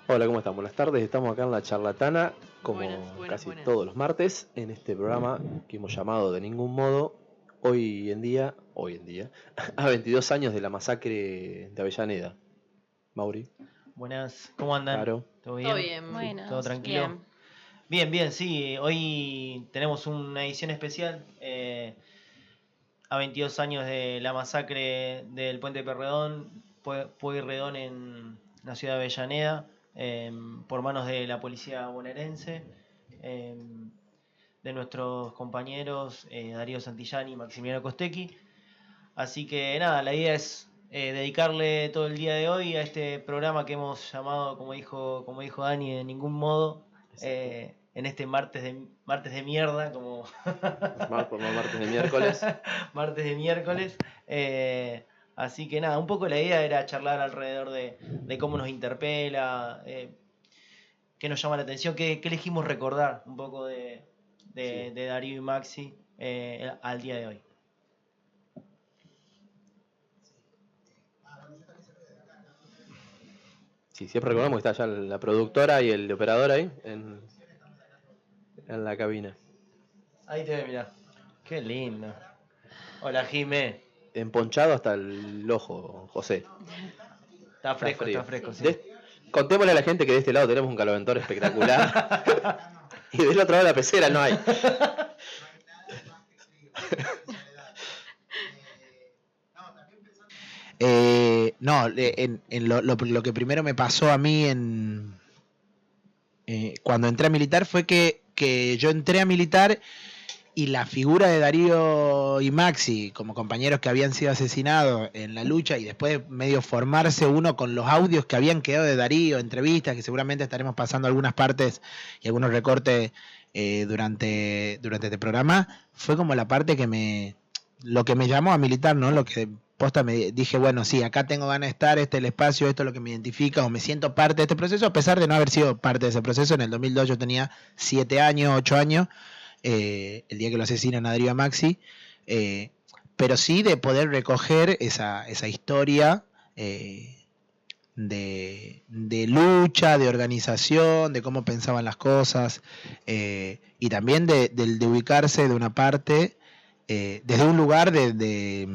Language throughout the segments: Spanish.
Hola, ¿cómo están? Buenas tardes. Estamos acá en La Charlatana, como Buenas, casi buenas. todos los martes, en este programa que hemos llamado De Ningún Modo, hoy en día, a 22 años de la masacre de Avellaneda. Mauri, Buenas, ¿cómo andan? Caro, ¿Todo Todo bien? bien. sí. ¿Todo Buenos, tranquilo? bien. Bien, bien, sí. Hoy tenemos una edición especial a 22 años de la masacre del Puente Pueyrredón en la ciudad de Avellaneda, por manos de la policía bonaerense, eh, de nuestros compañeros Darío Santillán y Maximiliano Costecchi. Así que nada, la idea es dedicarle todo el día de hoy a este programa que hemos llamado, como dijo Dani, de ningún modo, en este martes de mierda, como Martes de miércoles. martes de miércoles. Así que nada, un poco la idea era charlar alrededor de cómo nos interpela, qué nos llama la atención, qué elegimos recordar un poco Sí. de Darío y Maxi al día de hoy. Sí, siempre recordamos que está ya la productora y el operador ahí, en la cabina. Ahí te ve, mirá. Qué lindo. Hola, Jimé. Emponchado hasta el ojo, José. Está fresco, frío. está fresco, sí. Contémosle a la gente que de este lado tenemos un caloventor espectacular. Y del otro lado de la pecera no hay. No, en lo que primero me pasó a mí cuando entré a militar fue que yo entré a militar y la figura de Darío y Maxi como compañeros que habían sido asesinados en la lucha y después medio formarse uno con los audios que habían quedado de Darío, entrevistas, que seguramente estaremos pasando algunas partes y algunos recortes durante este programa, fue como la parte lo que me llamó a militar, ¿no? Lo que posta me dije, bueno, sí, acá tengo ganas de estar, este es el espacio, esto es lo que me identifica, o me siento parte de este proceso, a pesar de no haber sido parte de ese proceso. En el 2002 yo tenía 7 años, 8 años, el día que lo asesinan a Darío Maxi, pero sí de poder recoger esa historia de lucha, de organización, de cómo pensaban las cosas, y también de ubicarse de una parte, desde un lugar de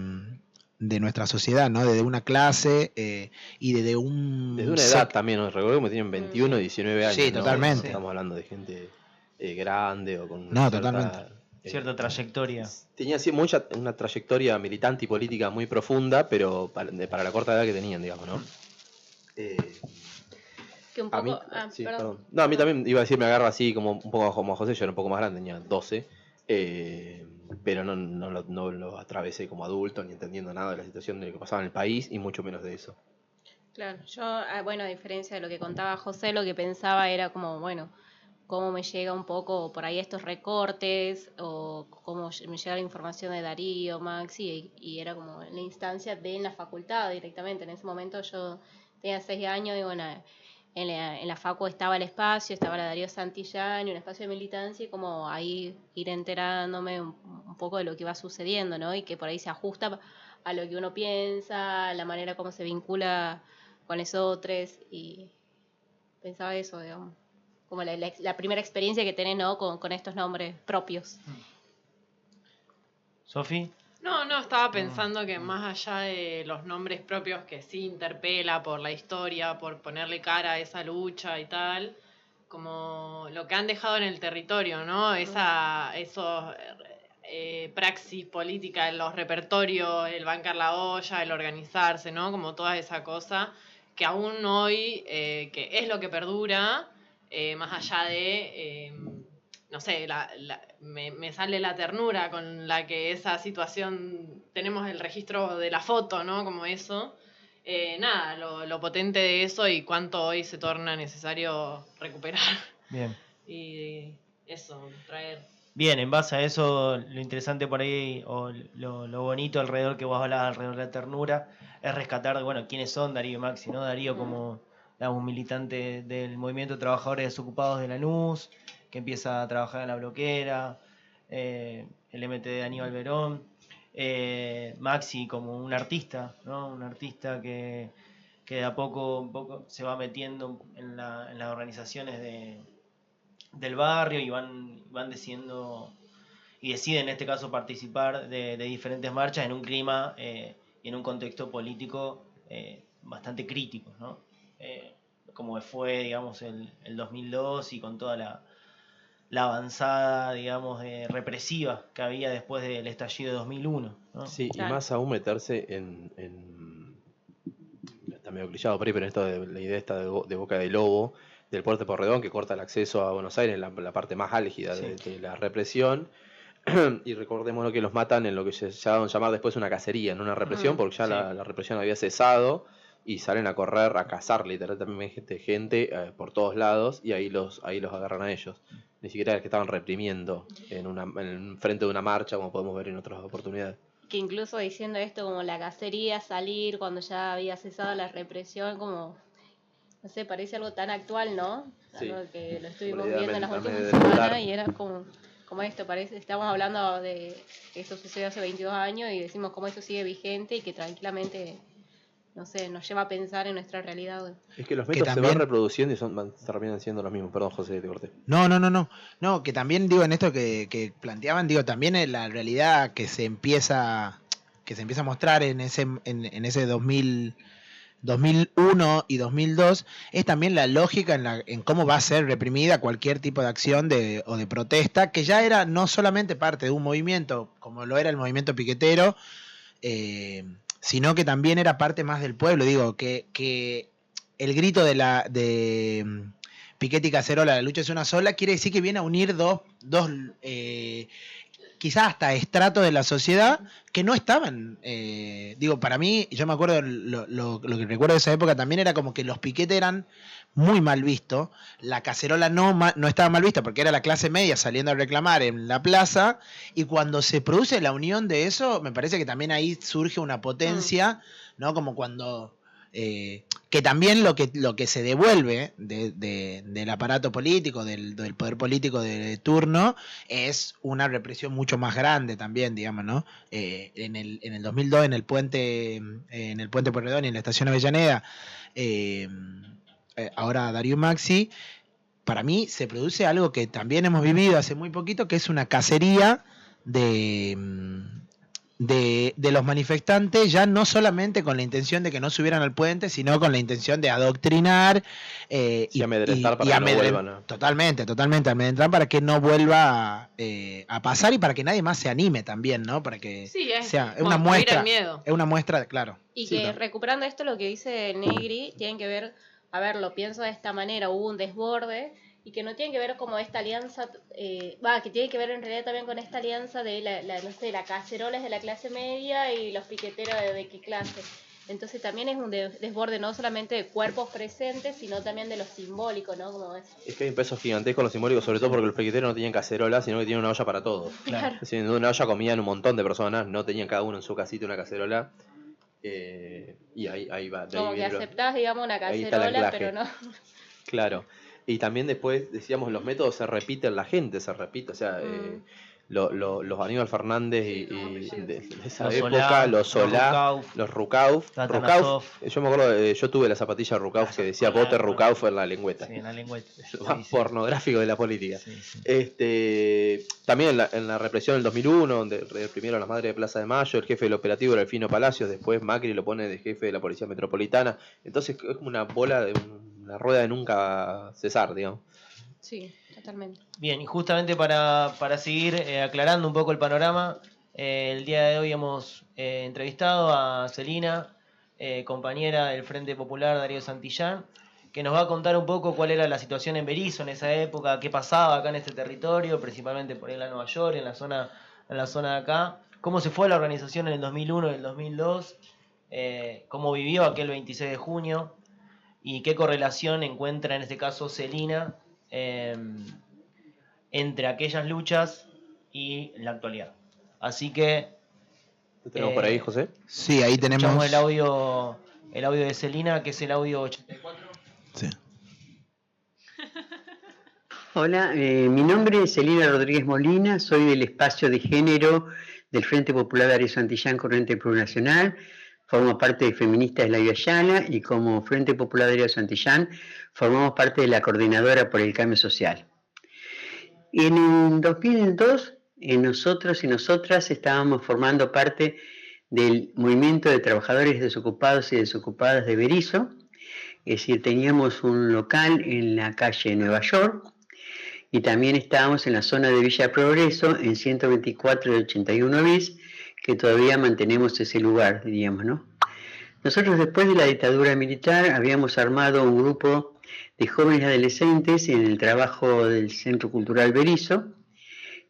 nuestra sociedad, ¿no? Desde una clase y desde Desde una edad también, ¿no? Recordemos que tienen 21 y 19 años, Sí, ¿no? totalmente. No estamos hablando de gente grande o con No, totalmente. cierta... Cierta trayectoria. Tenía así una trayectoria militante y política muy profunda, pero para la corta edad que tenían, digamos, ¿no? Que un A mí, poco. sí, Perdón. perdón. No, a mí también iba a decir, me agarra así como un poco como a José, yo era un poco más grande, tenía 12, pero no lo atravesé como adulto, ni entendiendo nada de la situación de lo que pasaba en el país, y mucho menos de eso. Claro, yo, bueno, a diferencia de lo que contaba José, lo que pensaba era como, bueno, cómo me llega un poco por ahí estos recortes o cómo me llega la información de Darío, Maxi, y era como en la instancia de en la facultad directamente. En ese momento yo tenía 6 años y bueno, en la facu estaba el espacio, estaba la Darío Santillán y un espacio de militancia y como ahí ir enterándome un poco de lo que va sucediendo, ¿no? Y que por ahí se ajusta a lo que uno piensa, a la manera como se vincula con esos otros y pensaba eso, digamos, como la primera experiencia que tenés, ¿no? Con estos nombres propios. ¿Sofi? No, estaba pensando que más allá de los nombres propios que sí interpela por la historia, por ponerle cara a esa lucha y tal, como lo que han dejado en el territorio, ¿no? Esos praxis política, los repertorios, el bancar la olla, el organizarse, ¿no? Como toda esa cosa que aún hoy, que es lo que perdura, más allá de no sé, me sale la ternura con la que esa situación, tenemos el registro de la foto, ¿no? Como eso. Nada, lo potente de eso y cuánto hoy se torna necesario recuperar. Bien. Y eso, traer. Bien, en base a eso, lo interesante por ahí, o lo bonito alrededor que vos hablabas, alrededor de la ternura, es rescatar, bueno, quiénes son Darío y Maxi, ¿no? Darío como, digamos, un militante del movimiento de trabajadores desocupados de Lanús, que empieza a trabajar en la bloquera, el MT de Aníbal Verón, Maxi como un artista, ¿no? Un artista que que de a poco se va metiendo en las organizaciones del barrio y van decidiendo y deciden en este caso participar de diferentes marchas en un clima y en un contexto político bastante crítico, ¿no? Como fue, digamos, el 2002 y con toda la avanzada, digamos, represiva que había después del estallido de 2001, ¿no? Sí, Claro. y más aún meterse está medio clichado por ahí, pero esto de la idea esta de Boca de Lobo, del puerto de Porredón, que corta el acceso a Buenos Aires, la parte más álgida de la represión. Y recordemos que los matan en lo que se llegaron a llamar después una cacería, no una represión, porque ya la represión había cesado y salen a correr, a cazar literalmente gente por todos lados y ahí los agarran a ellos. Ni siquiera que estaban reprimiendo en frente de una marcha, como podemos ver en otras oportunidades. Que incluso diciendo esto como la cacería, salir cuando ya había cesado la represión, como, no sé, parece algo tan actual, ¿no? Sí. Algo que lo estuvimos Una idea viendo en las también últimas de dudar. semanas y era como esto, parece, estamos hablando de que esto sucedió hace 22 años y decimos cómo esto sigue vigente y que tranquilamente, no sé, nos lleva a pensar en nuestra realidad. Es que los Que métodos se también- van reproduciendo y terminan siendo los mismos. Perdón, José, te corté. No, que también digo en esto que planteaban, digo, también en la realidad que se empieza a mostrar en ese 2001 y 2002 es también la lógica en cómo va a ser reprimida cualquier tipo de acción o de protesta, que ya era no solamente parte de un movimiento, como lo era el movimiento piquetero, sino que también era parte más del pueblo. Digo, que el grito de Piquete y Cacerola, la lucha es una sola, quiere decir que viene a unir dos quizás hasta estratos de la sociedad que no estaban, digo, para mí, yo me acuerdo, lo que recuerdo de esa época también era como que los piquetes eran muy mal vistos, la cacerola no estaba mal vista porque era la clase media saliendo a reclamar en la plaza, y cuando se produce la unión de eso, me parece que también ahí surge una potencia, ¿no? Como cuando... que también lo que se devuelve del aparato político, del poder político de turno, es una represión mucho más grande también, digamos, ¿no? En el 2002, en el puente Porredón y en la estación Avellaneda, ahora Darío Maxi, para mí se produce algo que también hemos vivido hace muy poquito, que es una cacería de los manifestantes, ya no solamente con la intención de que no subieran al puente, sino con la intención de adoctrinar y amedrentar para que no vuelvan. Totalmente, amedrentar para que no vuelva a pasar y para que nadie más se anime también, ¿no? Para que sea una muestra, el miedo. es una muestra, claro. Y Sí, que claro. recuperando esto, lo que dice Negri, tienen que ver, a ver, lo pienso de esta manera, hubo un desborde, y que no tiene que ver como esta alianza, que tiene que ver en realidad también con esta alianza de la cacerola es de la clase media y los piqueteros de qué clase. Entonces también es un desborde no solamente de cuerpos presentes, sino también de lo simbólico, ¿no? Como es que hay un peso gigantesco en lo simbólico, sobre todo porque los piqueteros no tenían cacerola, sino que tenían una olla para todos. Claro. Es decir, en una olla comían un montón de personas, no tenían cada uno en su casita una cacerola. Y ahí va. Como que aceptás, digamos, una ahí está el cacerola, anclaje. pero no. Claro. Y también después, decíamos, los métodos se repiten, la gente se repite, o sea, los Aníbal Fernández y de esa época, los Solá, los Rukauf. Yo me acuerdo, yo tuve la zapatilla Rukauf que decía vote Rukauf en la lengüeta. Sí, en la lengüeta. Lo más pornográfico de la política. Sí. También en la represión del 2001, donde reprimieron a las madres de Plaza de Mayo, el jefe del operativo era Delfino Palacios, después Macri lo pone de jefe de la Policía Metropolitana. Entonces es como una bola de una rueda de nunca cesar, digamos. Sí, totalmente. Bien, y justamente para seguir aclarando un poco el panorama, el día de hoy hemos entrevistado a Celina, compañera del Frente Popular Darío Santillán, que nos va a contar un poco cuál era la situación en Berisso en esa época, qué pasaba acá en este territorio, principalmente por ahí en la Nueva York, en la zona de acá, cómo se fue la organización en el 2001 y el 2002, cómo vivió aquel 26 de junio y qué correlación encuentra en este caso Celina entre aquellas luchas y la actualidad. Así que... ¿Lo tenemos por ahí, José? Sí, ahí tenemos... Escuchamos el audio de Celina, que es el audio 84. Sí. Hola, mi nombre es Celina Rodríguez Molina, soy del espacio de género del Frente Popular Darío Santillán Corriente Plurinacional, formo parte de Feministas de la Ayala y como Frente Popular de Darío Santillán formamos parte de la Coordinadora por el Cambio Social. En el 2002, nosotros y nosotras estábamos formando parte del movimiento de trabajadores desocupados y desocupadas de Berisso, es decir, teníamos un local en la calle Nueva York y también estábamos en la zona de Villa Progreso, en 124 y 81 bis, que todavía mantenemos ese lugar, diríamos, ¿no? Nosotros después de la dictadura militar habíamos armado un grupo de jóvenes y adolescentes en el trabajo del Centro Cultural Berisso,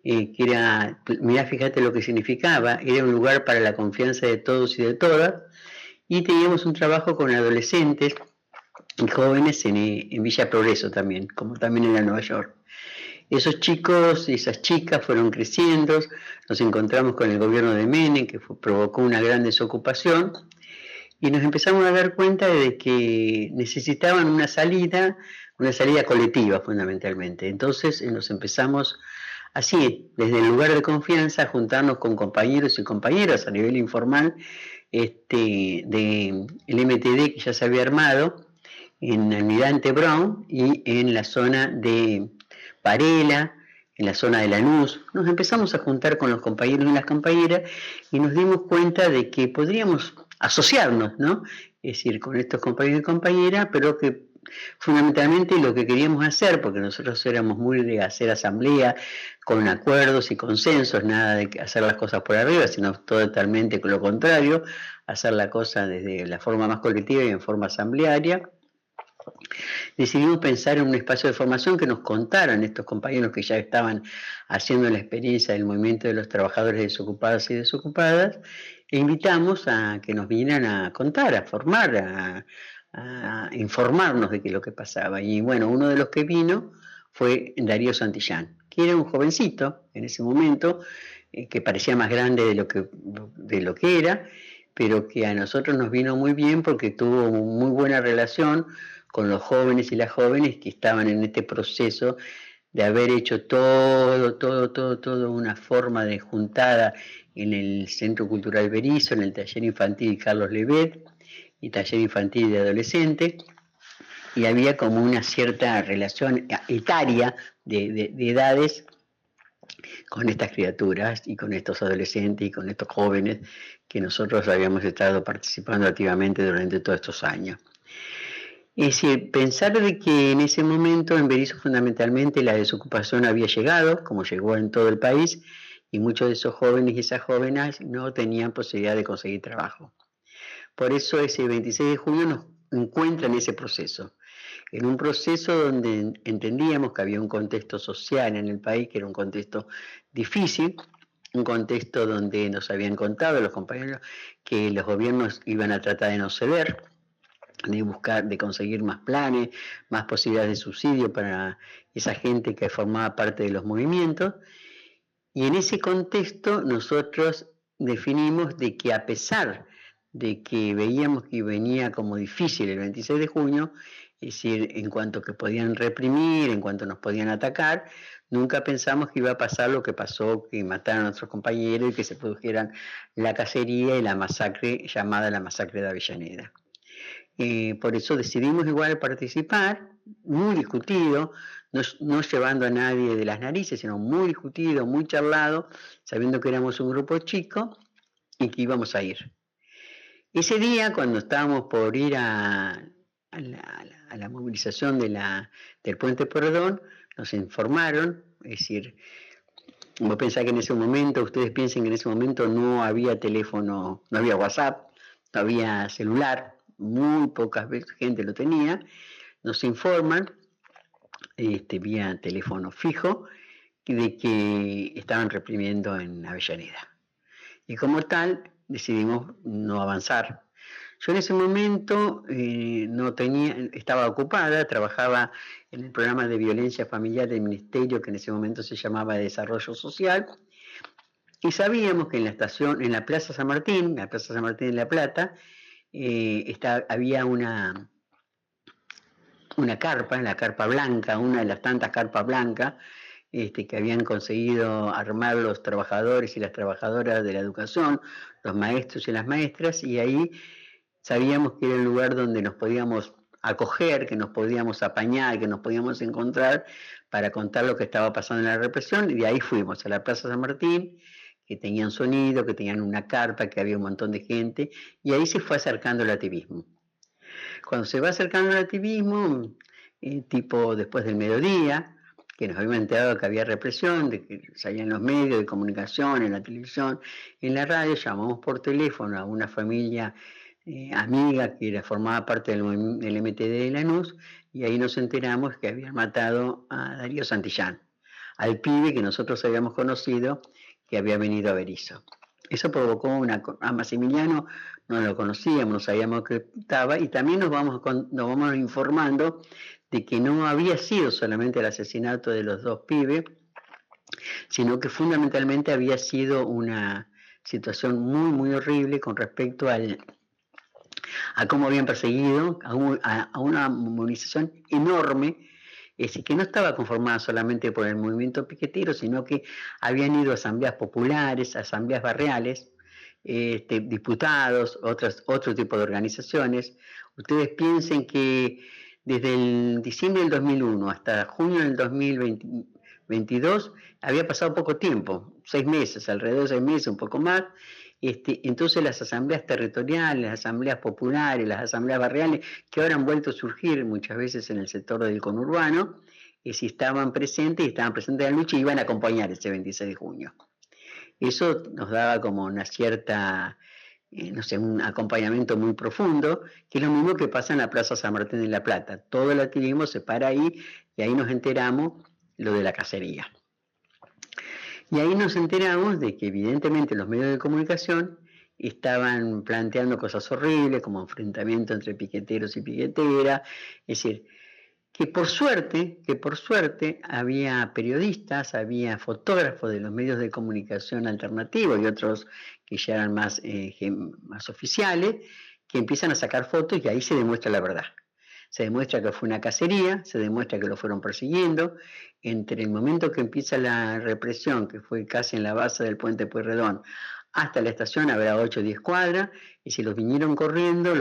que era, mirá, fíjate lo que significaba, era un lugar para la confianza de todos y de todas, y teníamos un trabajo con adolescentes y jóvenes en Villa Progreso también, como también en la Nueva York. Esos chicos y esas chicas fueron creciendo, nos encontramos con el gobierno de Menem, que provocó una gran desocupación, y nos empezamos a dar cuenta de que necesitaban una salida colectiva fundamentalmente. Entonces nos empezamos así, desde el lugar de confianza, a juntarnos con compañeros y compañeras a nivel informal del MTD que ya se había armado en Almirante Brown y en la zona de Varela, en la zona de Lanús. Nos empezamos a juntar con los compañeros y las compañeras y nos dimos cuenta de que podríamos asociarnos, ¿no? Es decir, con estos compañeros y compañeras, pero que fundamentalmente lo que queríamos hacer, porque nosotros éramos muy de hacer asamblea con acuerdos y consensos, nada de hacer las cosas por arriba, sino totalmente lo contrario, hacer la cosa desde la forma más colectiva y en forma asamblearia. Decidimos pensar en un espacio de formación que nos contaran estos compañeros que ya estaban haciendo la experiencia del movimiento de los trabajadores desocupados y desocupadas, e invitamos a que nos vinieran a contar, a formar, a informarnos de qué es lo que pasaba. Y bueno, uno de los que vino fue Darío Santillán, que era un jovencito en ese momento, que parecía más grande de lo que era, pero que a nosotros nos vino muy bien porque tuvo muy buena relación con los jóvenes y las jóvenes que estaban en este proceso de haber hecho todo una forma de juntada en el Centro Cultural Berisso, en el taller infantil Carlos Levet y taller infantil de adolescentes, y había como una cierta relación etaria de edades con estas criaturas y con estos adolescentes y con estos jóvenes que nosotros habíamos estado participando activamente durante todos estos años. Es decir, pensar de que en ese momento en Berisso fundamentalmente la desocupación había llegado, como llegó en todo el país, y muchos de esos jóvenes y esas jóvenes no tenían posibilidad de conseguir trabajo. Por eso ese 26 de junio nos encuentra en ese proceso, en un proceso donde entendíamos que había un contexto social en el país, que era un contexto difícil, un contexto donde nos habían contado los compañeros que los gobiernos iban a tratar de no ceder, de buscar, de conseguir más planes, más posibilidades de subsidio para esa gente que formaba parte de los movimientos. Y en ese contexto nosotros definimos de que a pesar de que veíamos que venía como difícil el 26 de junio, es decir, en cuanto que podían reprimir, en cuanto nos podían atacar, nunca pensamos que iba a pasar lo que pasó, que mataron a nuestros compañeros y que se produjeran la cacería y la masacre llamada la masacre de Avellaneda. Por eso decidimos igual participar, muy discutido, no llevando a nadie de las narices, sino muy discutido, muy charlado, sabiendo que éramos un grupo chico y que íbamos a ir. Ese día, cuando estábamos por ir a la movilización del Puente Pueyrredón, nos informaron, es decir, vos pensás que en ese momento, ustedes piensen que en ese momento no había teléfono, no había WhatsApp, no había celular, muy pocas veces gente lo tenía, nos informan vía teléfono fijo de que estaban reprimiendo en Avellaneda. Y como tal, decidimos no avanzar. Yo en ese momento estaba ocupada, trabajaba en el programa de violencia familiar del Ministerio, que en ese momento se llamaba Desarrollo Social, y sabíamos que en la Plaza San Martín, de La Plata, había una carpa, la carpa blanca, una de las tantas carpas blancas que habían conseguido armar los trabajadores y las trabajadoras de la educación, los maestros y las maestras, y ahí sabíamos que era el lugar donde nos podíamos acoger, que nos podíamos apañar, que nos podíamos encontrar para contar lo que estaba pasando en la represión, y de ahí fuimos a la Plaza San Martín, que tenían sonido, que tenían una carpa, que había un montón de gente, y ahí se fue acercando el activismo. Cuando se va acercando el activismo, tipo después del mediodía, que nos habíamos enterado que había represión, de que salían los medios de comunicación, en la televisión, en la radio, llamamos por teléfono a una familia amiga que formaba parte del MTD de Lanús, y ahí nos enteramos que habían matado a Darío Santillán, al pibe que nosotros habíamos conocido, que había venido a Berisso. Eso provocó a Massimiliano, no lo conocíamos, no sabíamos que estaba, y también nos vamos informando de que no había sido solamente el asesinato de los dos pibes, sino que fundamentalmente había sido una situación muy, muy horrible con respecto a cómo habían perseguido a una movilización enorme, que no estaba conformada solamente por el movimiento piquetero, sino que habían ido a asambleas populares, asambleas barriales, diputados, otro tipo de organizaciones. Ustedes piensen que desde el diciembre del 2001 hasta junio del 2022 había pasado poco tiempo, 6 meses, alrededor de 6 meses, un poco más. Entonces las asambleas territoriales, las asambleas populares, las asambleas barriales, que ahora han vuelto a surgir muchas veces en el sector del conurbano, si estaban presentes en la lucha y iban a acompañar ese 26 de junio. Eso nos daba como una cierta, no sé, un acompañamiento muy profundo, que es lo mismo que pasa en la Plaza San Martín de La Plata. Todo el activismo se para ahí y ahí nos enteramos lo de la cacería. Y ahí nos enteramos de que evidentemente los medios de comunicación estaban planteando cosas horribles como enfrentamiento entre piqueteros y piqueteras, es decir, que por suerte había periodistas, había fotógrafos de los medios de comunicación alternativos y otros que ya eran más oficiales, que empiezan a sacar fotos y ahí se demuestra la verdad. Se demuestra que fue una cacería, se demuestra que lo fueron persiguiendo. Entre el momento que empieza la represión, que fue casi en la base del puente Pueyrredón, hasta la estación habrá 8 o 10 cuadras, y si los vinieron corriendo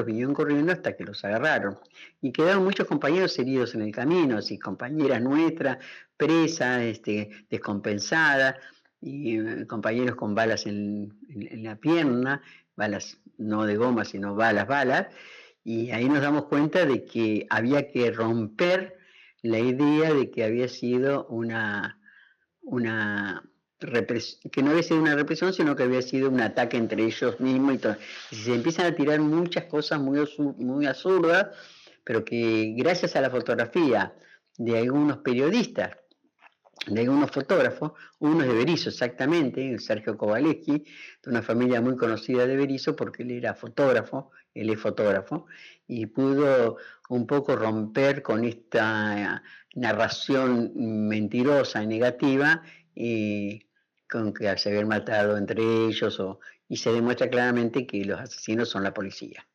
hasta que los agarraron. Y quedaron muchos compañeros heridos en el camino, así compañeras nuestras, presas, descompensadas, y compañeros con balas en la pierna, balas no de goma, sino balas, y ahí nos damos cuenta de que había que romper la idea de que había sido que no había sido una represión, sino que había sido un ataque entre ellos mismos y todo. Y se empiezan a tirar muchas cosas muy absurdas, pero que gracias a la fotografía de algunos periodistas, de algunos fotógrafos, uno es de Berisso exactamente, Sergio Kowaleski, de una familia muy conocida de Berisso porque él es fotógrafo, y pudo un poco romper con esta narración mentirosa y negativa, con que se habían matado entre ellos, y se demuestra claramente que los asesinos son la policía.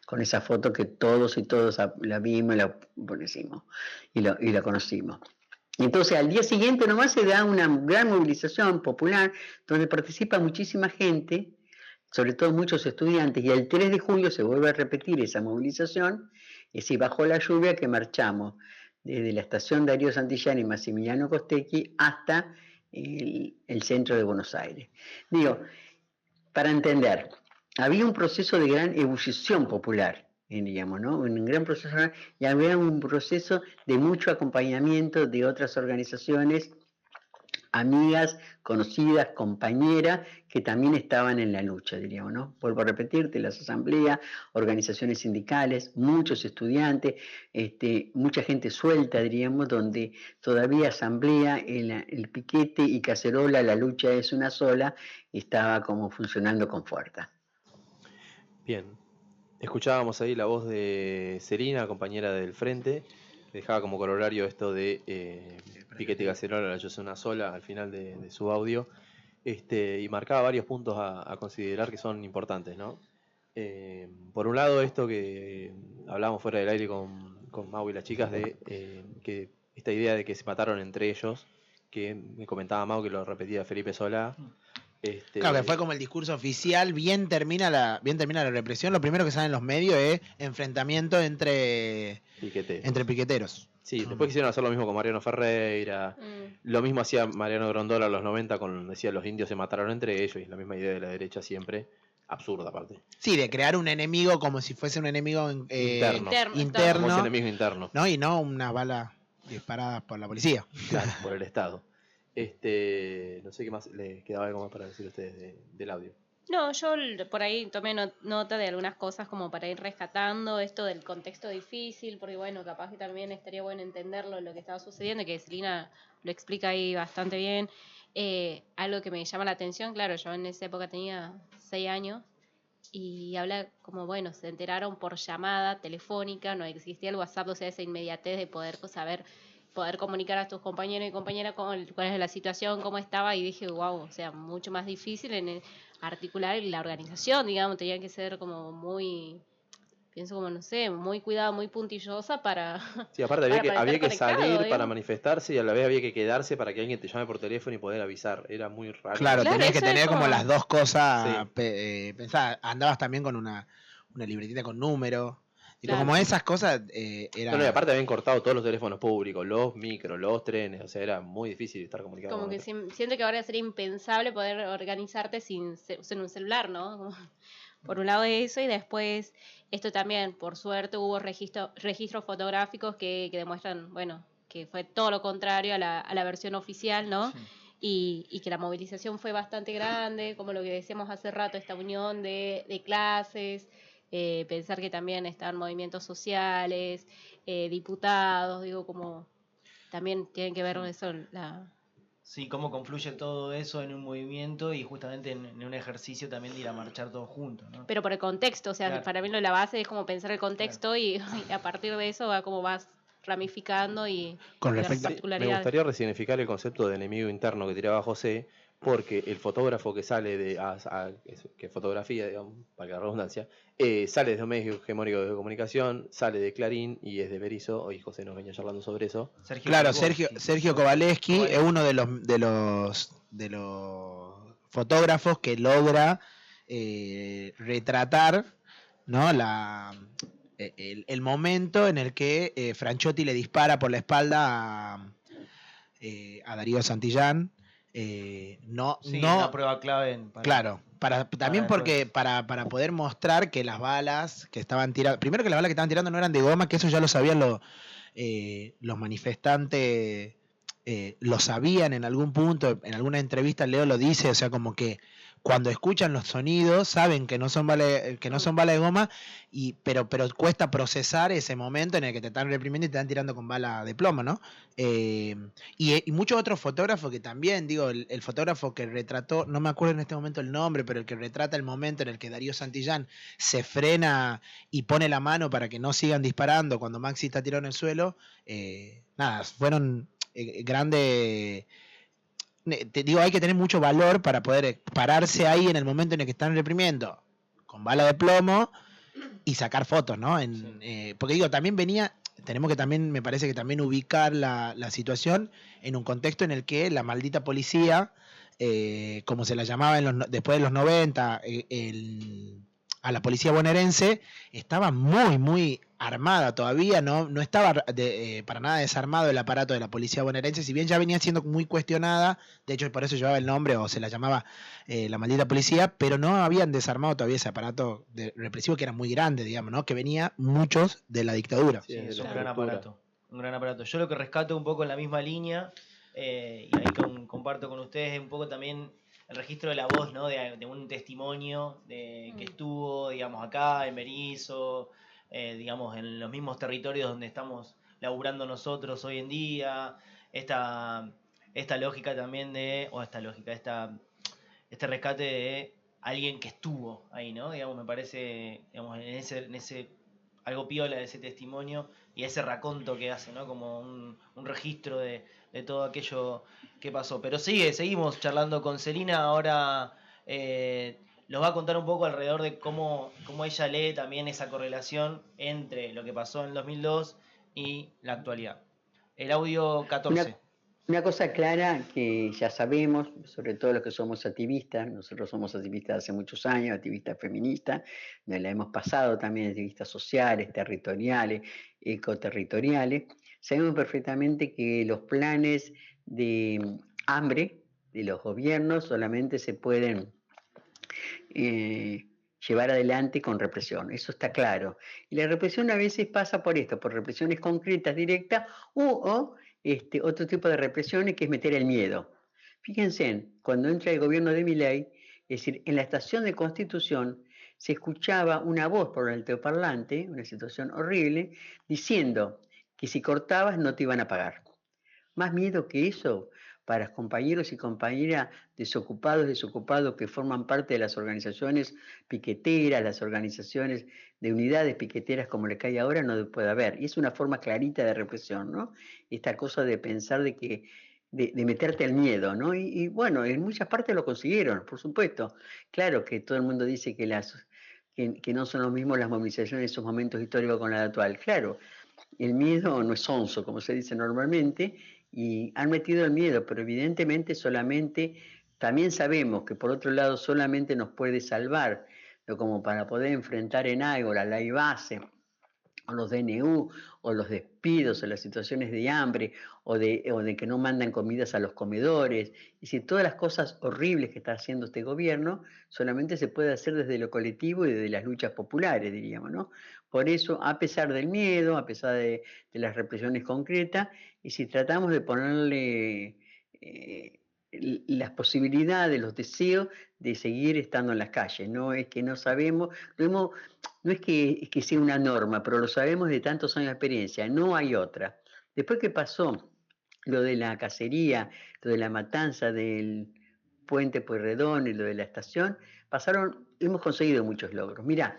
Con esa foto que todos y todas la vimos y la conocimos. Entonces al día siguiente nomás se da una gran movilización popular donde participa muchísima gente, sobre todo muchos estudiantes, y el 3 de julio se vuelve a repetir esa movilización, es decir, bajo la lluvia que marchamos desde la estación Darío Santillán y Massimiliano Costecchi hasta el centro de Buenos Aires. Digo, para entender, había un proceso de gran ebullición popular, digamos, ¿no? Un gran proceso, y había un proceso de mucho acompañamiento de otras organizaciones, amigas, conocidas, compañeras, que también estaban en la lucha, diríamos, ¿no? Vuelvo a repetirte, las asambleas, organizaciones sindicales, muchos estudiantes, mucha gente suelta, diríamos, donde todavía asamblea, el piquete y cacerola, la lucha es una sola, estaba como funcionando con fuerza. Bien, escuchábamos ahí la voz de Celina, compañera del Frente, dejaba como corolario esto de piquete y cacerola, yo soy una sola al final de su audio, y marcaba varios puntos a considerar que son importantes, ¿no? Por un lado, esto que hablábamos fuera del aire con Mau y las chicas, de que esta idea de que se mataron entre ellos, que me comentaba Mau que lo repetía Felipe Solá. Claro, que fue como el discurso oficial, bien termina la represión, lo primero que sale en los medios es enfrentamiento entre piqueteros. Sí, después quisieron hacer lo mismo con Mariano Ferreira, lo mismo hacía Mariano Grondona en los 90 decía los indios se mataron entre ellos, y la misma idea de la derecha siempre, absurda aparte. Sí, de crear un enemigo como si fuese un enemigo interno. Como ese enemigo interno. ¿No? Y no una bala disparada por la policía. Claro, por el Estado. No sé qué más les quedaba algo más para decir a ustedes del audio. No, yo por ahí tomé nota de algunas cosas como para ir rescatando esto del contexto difícil, porque bueno, capaz que también estaría bueno entenderlo lo que estaba sucediendo, que Celina lo explica ahí bastante bien. Algo que me llama la atención, claro, yo en esa época tenía 6 años y habla como, bueno, se enteraron por llamada telefónica, no existía el WhatsApp, o sea, esa inmediatez de poder saber, poder comunicar a tus compañeros y compañeras cuál es la situación, cómo estaba, y dije, wow, o sea, mucho más difícil en articular la organización, digamos, tenía que ser como muy, pienso como, no sé, muy cuidada, muy puntillosa para... Sí, aparte había que salir para digamos. manifestarse y a la vez había que quedarse para que alguien te llame por teléfono y poder avisar, era muy raro. Claro, tenías que eso tener es como como- las dos cosas Sí. pensadas. Andabas también con una libretita con números. Digo, Claro. como esas cosas era... No, y aparte habían cortado todos los teléfonos públicos, los micros, los trenes, o sea, era muy difícil estar comunicado Como con que otro. siento que ahora sería impensable poder organizarte sin usar un celular, ¿no? Como, por un lado eso, y después esto también, por suerte, hubo registros fotográficos que demuestran, bueno, que fue todo lo contrario a la versión oficial, ¿no? Y que la movilización fue bastante grande, como lo que decíamos hace rato, esta unión de clases, pensar que también están movimientos sociales, diputados, digo, como también tienen que ver con eso, Sí, cómo confluye todo eso en un movimiento y justamente en un ejercicio también de ir a marchar todos juntos, ¿no? pero por el contexto, o sea, Claro. para mí la base es como pensar el contexto y a partir de eso va como vas ramificando y Con ver respecto- Me particularidades. gustaría resignificar el concepto de enemigo interno que tiraba José, porque el fotógrafo que sale que fotografía, digamos, para la redundancia, sale de un medio hegemónico de comunicación, sale de Clarín y es de Berizo. Hoy José nos venía charlando sobre eso. Claro, Kowalski. Sergio Kowalski es uno de los fotógrafos que logra retratar, ¿no? El momento en el que Franchotti le dispara por la espalda a Darío Santillán. Una prueba clave Claro, también porque para poder mostrar que las balas que estaban tirando, primero que las balas que estaban tirando no eran de goma, que eso ya lo sabían los manifestantes, lo sabían en algún punto, en alguna entrevista Leo lo dice, o sea, como que cuando escuchan los sonidos saben que no son balas de goma, pero cuesta procesar ese momento en el que te están reprimiendo y te están tirando con bala de plomo, ¿no? Y muchos otros fotógrafos que también, digo, el fotógrafo que retrató, no me acuerdo en este momento el nombre, pero el que retrata el momento en el que Darío Santillán se frena y pone la mano para que no sigan disparando cuando Maxi está tirado en el suelo, fueron grandes... Te digo, hay que tener mucho valor para poder pararse ahí en el momento en el que están reprimiendo con bala de plomo y sacar fotos, ¿no? Porque digo, también tenemos que también, me parece que también ubicar la situación en un contexto en el que la maldita policía, como se la llamaba después de los 90, a la policía bonaerense, estaba muy, muy armada todavía, no estaba para nada desarmado el aparato de la policía bonaerense, si bien ya venía siendo muy cuestionada, de hecho por eso llevaba el nombre o se la llamaba la maldita policía, pero no habían desarmado todavía ese aparato represivo que era muy grande, digamos, ¿no? Que venía muchos de la dictadura. Sí, es un gran aparato. Yo lo que rescato un poco en la misma línea, y ahí comparto con ustedes un poco también el registro de la voz, ¿no? De un testimonio que estuvo, digamos, acá en Berizo, digamos, en los mismos territorios donde estamos laburando nosotros hoy en día, esta lógica también este rescate de alguien que estuvo ahí, ¿no? Digamos, me parece, digamos, en ese algo piola de ese testimonio y ese raconto que hace, ¿no? Como un registro de todo aquello que pasó. Pero seguimos charlando con Celina, ahora nos va a contar un poco alrededor de cómo ella lee también esa correlación entre lo que pasó en el 2002 y la actualidad. El audio 14. Una cosa clara que ya sabemos, sobre todo los que somos activistas, nosotros somos activistas hace muchos años, activistas feministas, nos la hemos pasado también activistas sociales, territoriales, ecoterritoriales, sabemos perfectamente que los planes de hambre de los gobiernos solamente se pueden llevar adelante con represión, eso está claro. Y la represión a veces pasa por esto, por represiones concretas, directas, o otro tipo de represiones que es meter el miedo. Fíjense, cuando entra el gobierno de Milei, es decir, en la estación de Constitución se escuchaba una voz por el altoparlante, una situación horrible, diciendo que si cortabas no te iban a pagar. Más miedo que eso para compañeros y compañeras desocupados, desocupados que forman parte de las organizaciones piqueteras, las organizaciones de unidades piqueteras como le cae ahora, no puede haber. Y es una forma clarita de represión, ¿no? Esta cosa de pensar de meterte al miedo, ¿no? Y bueno, en muchas partes lo consiguieron, por supuesto. Claro que todo el mundo dice que no son los mismos las movilizaciones de esos momentos históricos con la actual. Claro, el miedo no es sonso, como se dice normalmente, y han metido el miedo, pero evidentemente solamente, también sabemos que por otro lado solamente nos puede salvar, ¿no? Como para poder enfrentar en algo la ley base, o los DNU, o los despidos, o las situaciones de hambre, o de que no mandan comidas a los comedores, es decir, todas las cosas horribles que está haciendo este gobierno, solamente se puede hacer desde lo colectivo y desde las luchas populares, diríamos, ¿no? Por eso, a pesar del miedo, a pesar de las represiones concretas, y si tratamos de ponerle las posibilidades, los deseos de seguir estando en las calles, no es que no sabemos, no es que sea una norma, pero lo sabemos de tantos años de experiencia, no hay otra. Después que pasó lo de la cacería, lo de la matanza del puente Pueyrredón y lo de la estación, hemos conseguido muchos logros. Mirá,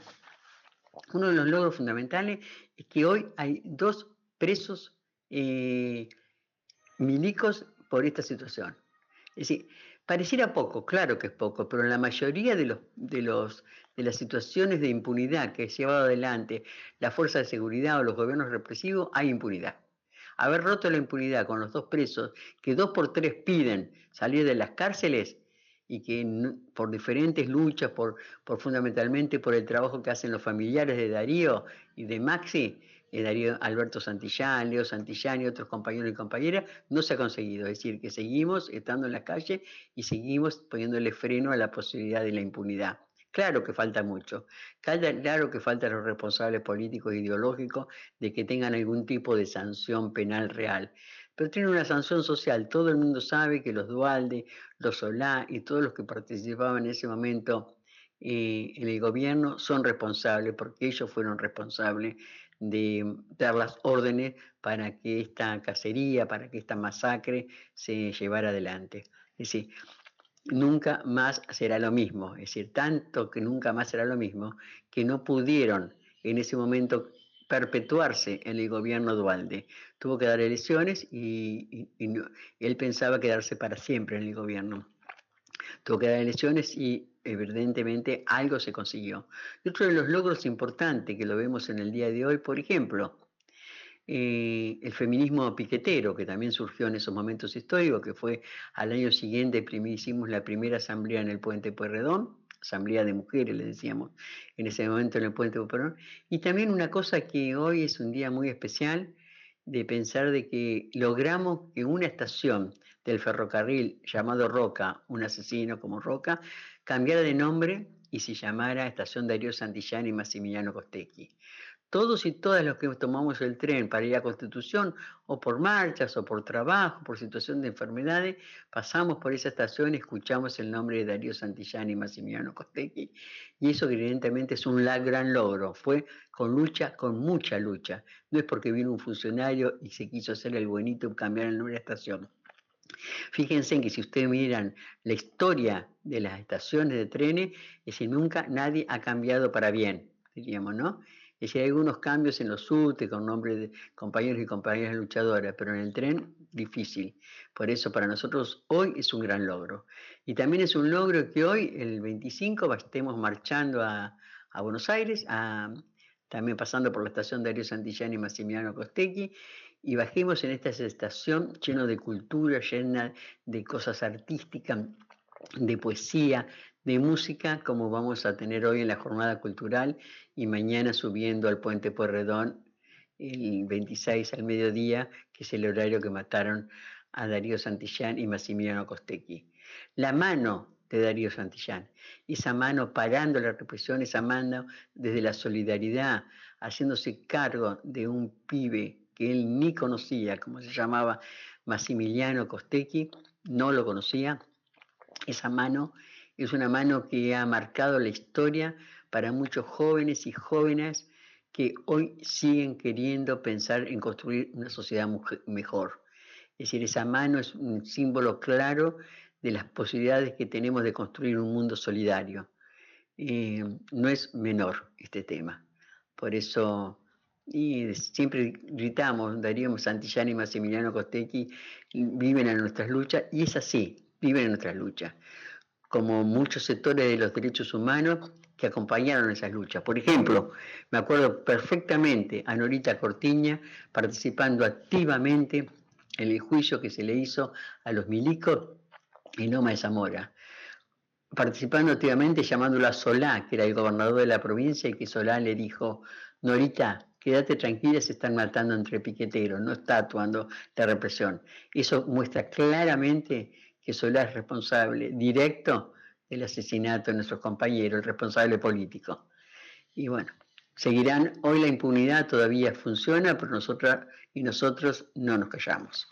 uno de los logros fundamentales es que hoy hay 2 presos milicos por esta situación. Es decir, pareciera poco, claro que es poco, pero en la mayoría de las situaciones de impunidad que ha llevado adelante la fuerza de seguridad o los gobiernos represivos, hay impunidad. Haber roto la impunidad con los 2 presos, que 2 por 3 piden salir de las cárceles y que por diferentes luchas, fundamentalmente por el trabajo que hacen los familiares de Darío y de Maxi, Darío Alberto Santillán, Leo Santillán y otros compañeros y compañeras, no se ha conseguido. Es decir, que seguimos estando en la calle y seguimos poniéndole freno a la posibilidad de la impunidad. Claro que falta mucho. Claro que faltan los responsables políticos e ideológicos de que tengan algún tipo de sanción penal real. Pero tiene una sanción social. Todo el mundo sabe que los Duhalde, los Solá y todos los que participaban en ese momento en el gobierno son responsables, porque ellos fueron responsables de dar las órdenes para que esta cacería, para que esta masacre se llevara adelante. Es decir, nunca más será lo mismo, es decir, tanto que nunca más será lo mismo, que no pudieron en ese momento perpetuarse en el gobierno Duhalde. Tuvo que dar elecciones y él pensaba quedarse para siempre en el gobierno. Tuvo que dar elecciones y evidentemente algo se consiguió. Y otro de los logros importantes que lo vemos en el día de hoy, por ejemplo, el feminismo piquetero, que también surgió en esos momentos históricos, que fue al año siguiente, hicimos la primera asamblea en el Puente Pueyrredón, asamblea de mujeres, le decíamos en ese momento en el Puente Pueyrredón, y también una cosa que hoy es un día muy especial, de pensar de que logramos que una estación del ferrocarril llamado Roca, un asesino como Roca, cambiara de nombre y se llamara Estación Darío Santillán y Massimiliano Costecchi. Todos y todas los que tomamos el tren para ir a Constitución, o por marchas, o por trabajo, por situación de enfermedades, pasamos por esa estación y escuchamos el nombre de Darío Santillán y Massimiliano Costecchi, y eso evidentemente es un gran logro, fue con lucha, con mucha lucha, no es porque vino un funcionario y se quiso hacer el buenito y cambiar el nombre de la estación. Fíjense en que si ustedes miran la historia de las estaciones de trenes, es que nunca nadie ha cambiado para bien, diríamos, ¿no? Es decir, hay algunos cambios en los subtes con nombres de compañeros y compañeras luchadoras, pero en el tren difícil. Por eso para nosotros hoy es un gran logro. Y también es un logro que hoy, el 25, estemos marchando a Buenos Aires, también pasando por la estación Darío Santillán y Massimiliano Costecchi, y bajemos en esta estación lleno de cultura, llena de cosas artísticas, de poesía, de música, como vamos a tener hoy en la jornada cultural y mañana subiendo al Puente Pueyrredón el 26 al mediodía, que es el horario que mataron a Darío Santillán y Massimiliano Costecchi. La mano de Darío Santillán, esa mano parando la represión, esa mano desde la solidaridad, haciéndose cargo de un pibe que él ni conocía, como se llamaba Massimiliano Costecchi, no lo conocía. Esa mano es una mano que ha marcado la historia para muchos jóvenes y jóvenes que hoy siguen queriendo pensar en construir una sociedad mejor. Es decir, esa mano es un símbolo claro de las posibilidades que tenemos de construir un mundo solidario. No es menor este tema. Por eso siempre gritamos, Darío Santillán y Massimiliano Costecchi viven en nuestras luchas, y es así, viven en nuestras luchas, como muchos sectores de los derechos humanos que acompañaron esas luchas. Por ejemplo, me acuerdo perfectamente a Norita Cortiña participando activamente en el juicio que se le hizo a los milicos en Loma de Zamora, participando activamente, llamándolo a Solá, que era el gobernador de la provincia, y que Solá le dijo: Norita, quédate tranquila, se están matando entre piqueteros, no está actuando la represión. Eso muestra claramente que Solá es responsable directo del asesinato de nuestros compañeros, el responsable político. Y bueno, seguirán, hoy la impunidad todavía funciona, pero nosotros no nos callamos.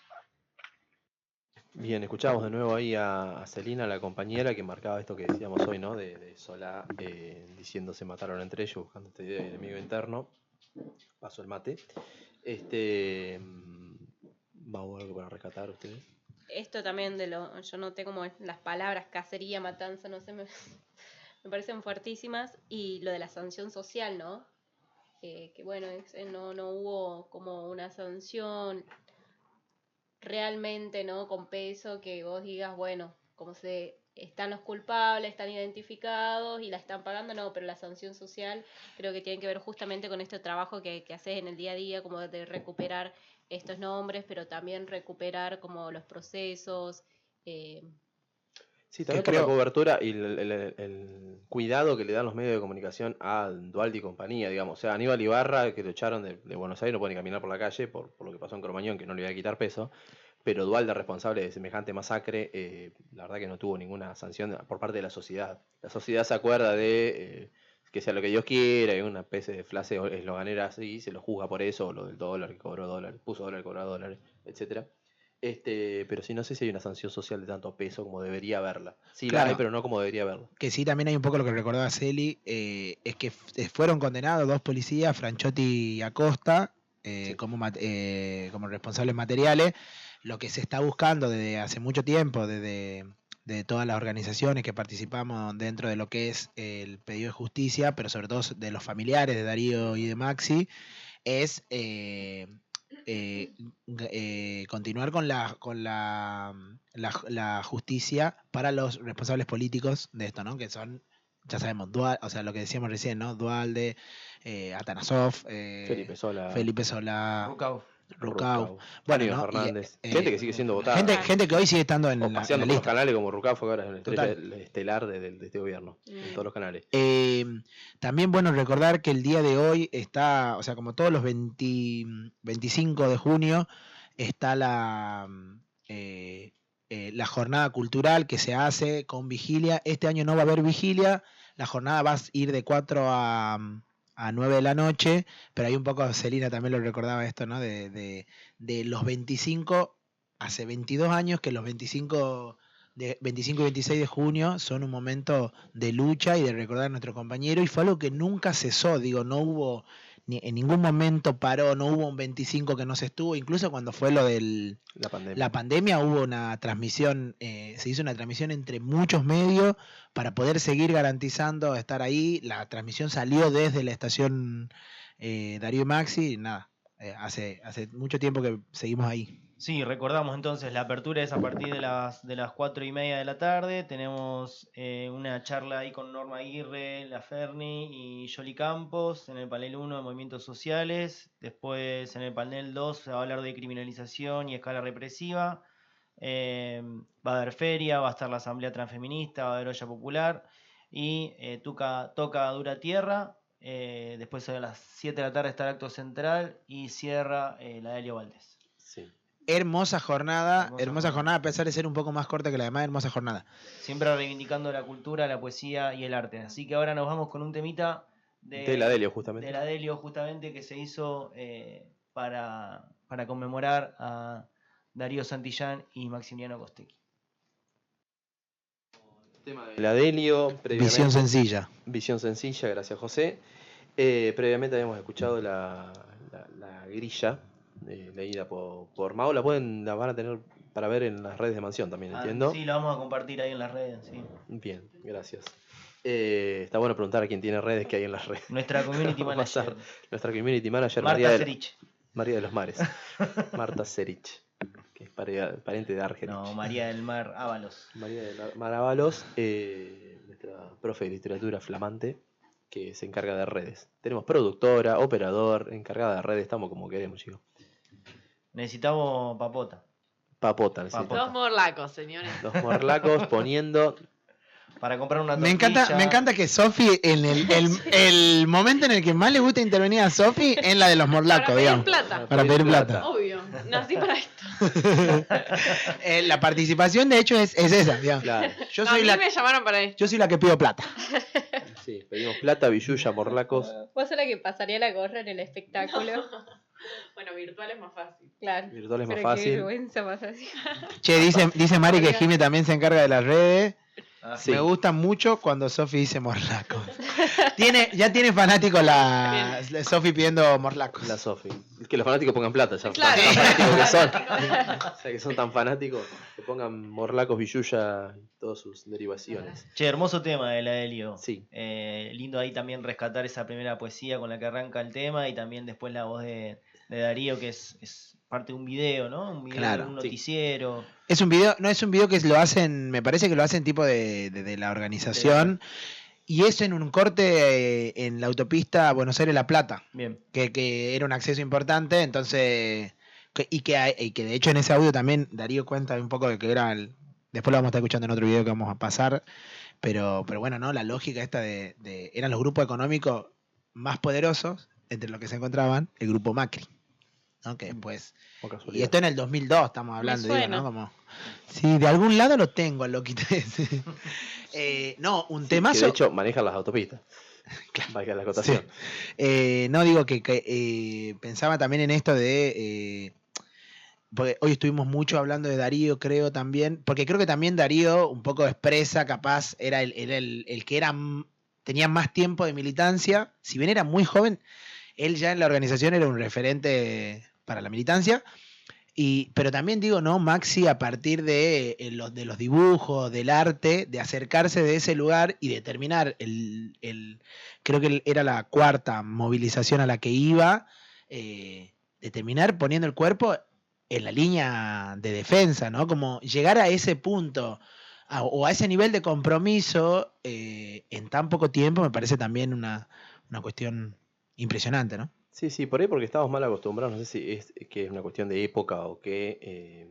Bien, escuchamos de nuevo ahí a Celina, la compañera, que marcaba esto que decíamos hoy, ¿no? De Solá diciendo se mataron entre ellos, buscando esta idea de enemigo interno. Paso el mate. ¿Vamos a algo para rescatar ustedes? Esto también yo noté como las palabras cacería, matanza, no sé, me parecen fuertísimas. Y lo de la sanción social, ¿no? Que bueno, no hubo como una sanción realmente, ¿no? Con peso, que vos digas, bueno, como están los culpables, están identificados y la están pagando, no, pero la sanción social creo que tiene que ver justamente con este trabajo que haces en el día a día, como de recuperar estos nombres, pero también recuperar como los procesos. Sí, también por la cobertura y el cuidado que le dan los medios de comunicación a Dualde y compañía, digamos. O sea, Aníbal Ibarra, que lo echaron de Buenos Aires, no puede ni caminar por la calle por lo que pasó en Cromañón, que no le iba a quitar peso. Pero Dualde, responsable de semejante masacre, la verdad que no tuvo ninguna sanción por parte de la sociedad. La sociedad se acuerda de que sea lo que Dios quiera, y una especie de frase esloganera así, se lo juzga por eso, o lo del dólar, que cobró dólar, puso dólar, cobró dólares, etcétera. Pero sí, no sé si hay una sanción social de tanto peso como debería haberla. Sí, claro, la hay, pero no como debería haberla. Que sí, también hay un poco lo que recordaba Celi, es que fueron condenados 2 policías, Franchotti y Acosta, sí, como responsables materiales. Lo que se está buscando desde hace mucho tiempo, de todas las organizaciones que participamos dentro de lo que es el pedido de justicia, pero sobre todo de los familiares de Darío y de Maxi, es continuar con la justicia para los responsables políticos de esto, ¿no? Que son, ya sabemos, o sea, lo que decíamos recién, ¿no? Dualde, Atanasov, Felipe Solá, Rucau. Bueno, ¿no? Fernández. Gente que sigue siendo votada. Gente que hoy sigue estando en la paseando lista. Los canales, como Rucau fue ahora en el estrella estelar de este gobierno. En todos los canales. También, bueno, recordar que el día de hoy está, o sea, como todos los 25 de junio, está la jornada cultural que se hace con vigilia. Este año no va a haber vigilia. La jornada va a ir de 4 a 9 de la noche, pero hay un poco, Celina también lo recordaba esto, ¿no? De los 25, hace 22 años que los 25 y 26 de junio son un momento de lucha y de recordar a nuestro compañero, y fue algo que nunca cesó, digo, no hubo, en ningún momento paró, no hubo un 25 que no se estuvo, incluso cuando fue lo de la pandemia hubo una transmisión, se hizo una transmisión entre muchos medios para poder seguir garantizando estar ahí. La transmisión salió desde la estación Darío y Maxi, y nada, hace mucho tiempo que seguimos ahí. Sí, recordamos entonces, la apertura es a partir de las 4:30 de la tarde. Tenemos una charla ahí con Norma Aguirre, La Ferni y Yoli Campos en el panel 1 de Movimientos Sociales. Después en el panel 2 se va a hablar de criminalización y escala represiva. Va a haber feria, va a estar la Asamblea Transfeminista, va a haber olla popular y toca Dura Tierra. Después a las 7 de la tarde está el acto central y cierra la Delio Valdés. Sí. Hermosa jornada, Hermosa a pesar de ser un poco más corta que la demás, hermosa jornada. Siempre reivindicando la cultura, la poesía y el arte. Así que ahora nos vamos con un temita De la Delio, justamente. De la Delio, justamente, que se hizo para conmemorar a Darío Santillán y Maximiliano Costecchi. La Delio, Visión sencilla. Visión sencilla, gracias José. Previamente habíamos escuchado la grilla leída por Mao. La van a tener para ver en las redes de Mansión también, entiendo. Sí, la vamos a compartir ahí en las redes. Sí. Bien, gracias. Está bueno preguntar a quién tiene redes que hay en las redes. Nuestra community manager. Nuestra community manager, Marta Serich. María de los Mares. Marta Serich, que es pariente de Argerich. No, María del Mar Ábalos. María del Mar Ábalos, nuestra profe de literatura flamante, que se encarga de redes. Tenemos productora, operador, encargada de redes, estamos como queremos, chicos. Necesitamos papota. Papota, necesitamos. Dos morlacos, señores. Los morlacos poniendo. Para comprar una Me tortilla. me encanta que Sofi, en el momento en el que más le gusta intervenir a Sofi, es la de los morlacos, Para pedir digamos. plata. Para pedir plata. Obvio, nací para esto. La participación, de hecho, es esa, digamos. Claro. Yo No, soy a mí me llamaron para esto. yo soy la que pido plata. Sí, pedimos plata, billulla, morlacos. Vos sos la que pasaría la gorra en el espectáculo. Bueno, virtual es más fácil. Claro. Virtual es más Pero fácil. qué vergüenza más así. Che, dice Mari que Jime también se encarga de las redes. Sí. Me gusta mucho cuando Sofi dice morlacos. Ya tiene fanáticos la Sofi pidiendo morlacos. La Sofi. Que los fanáticos pongan plata, ya. Claro. Tan fanáticos que son. O sea, que son tan fanáticos que pongan morlacos, billulla y todas sus derivaciones. Che, hermoso tema de la Delio. Sí. Lindo ahí también rescatar esa primera poesía con la que arranca el tema y también después la voz de Darío, que es parte de un video, ¿no? Un video Claro, de un sí. noticiero. Es un video, no es un video que lo hacen, me parece que lo hacen tipo de la organización. Y es en un corte en la autopista Buenos Aires-La Plata, Bien. que era un acceso importante, entonces, y que de hecho en ese audio también Darío cuenta un poco de que era después lo vamos a estar escuchando en otro video que vamos a pasar, pero bueno, ¿no? La lógica esta eran los grupos económicos más poderosos, entre los que se encontraban, el grupo Macri, ¿no? Que después, Por y casualidad. esto en el 2002 estamos hablando, digo, suena. ¿no? Como, sí, de algún lado lo tengo al loquito ese. No, un Sí, temazo. que de hecho manejan las autopistas. Valga la acotación. No, digo que pensaba también en esto de... porque hoy estuvimos mucho hablando de Darío, creo también, porque creo que también Darío un poco expresa, capaz, era el que tenía más tiempo de militancia, si bien era muy joven, él ya en la organización era un referente para la militancia, pero también digo, ¿no? Maxi, a partir de los dibujos, del arte, de acercarse de ese lugar y de terminar creo que era la cuarta movilización a la que iba, de terminar poniendo el cuerpo en la línea de defensa, ¿no? Como llegar a ese punto o a ese nivel de compromiso en tan poco tiempo me parece también una cuestión impresionante, ¿no? Sí, por ahí porque estamos mal acostumbrados, no sé si es que es una cuestión de época o qué,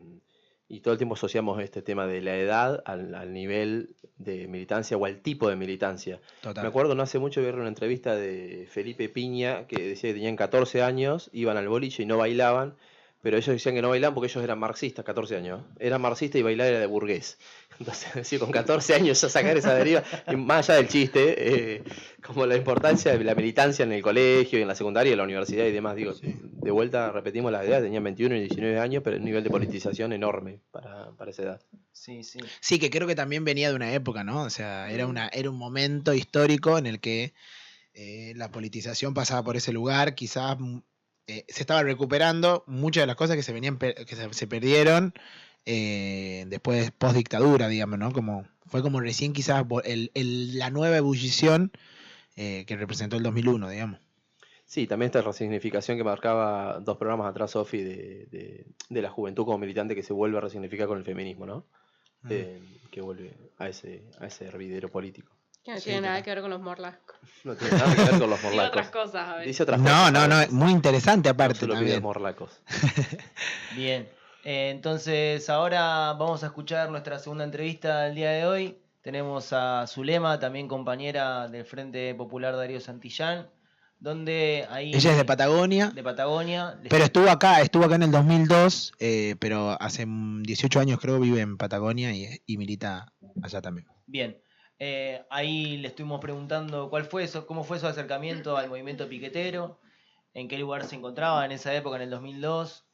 y todo el tiempo asociamos este tema de la edad al nivel de militancia o al tipo de militancia. Total. Me acuerdo no hace mucho vi una entrevista de Felipe Piña que decía que tenían 14 años, iban al boliche y no bailaban, pero ellos decían que no bailaban porque ellos eran marxistas, 14 años. Era marxista y bailar era de burgués. Entonces, decir, con 14 años ya sacar esa deriva, y más allá del chiste, como la importancia de la militancia en el colegio, y en la secundaria, en la universidad y demás. Digo, de vuelta repetimos la edad, tenían 21 y 19 años, pero un nivel de politización enorme para esa edad. Sí. Sí, que creo que también venía de una época, ¿no? O sea, era un momento histórico en el que la politización pasaba por ese lugar, quizás se estaba recuperando muchas de las cosas que se perdieron después post dictadura, digamos, ¿no? Fue como recién quizás la nueva ebullición que representó el 2001, digamos. Sí, también esta resignificación que marcaba 2 programas atrás, Sofi, de la juventud como militante que se vuelve a resignificar con el feminismo, ¿no? Que vuelve a ese hervidero político. Que no Sí, tiene nada total. que ver con los morlascos. No tiene nada que ver con los Digo otras morlacos. cosas a veces. Dice otras No, cosas. no, a no, veces. muy interesante No aparte solo pide también. morlacos. Bien, entonces ahora vamos a escuchar nuestra segunda entrevista del día de hoy. Tenemos a Zulema, también compañera del Frente Popular Darío Santillán, donde ahí... Ella es de Patagonia, De Patagonia. pero estuvo acá en el 2002, pero hace 18 años creo vive en Patagonia y milita allá también. Bien, ahí le estuvimos preguntando cómo fue su acercamiento al movimiento piquetero, en qué lugar se encontraba en esa época, en el 2002,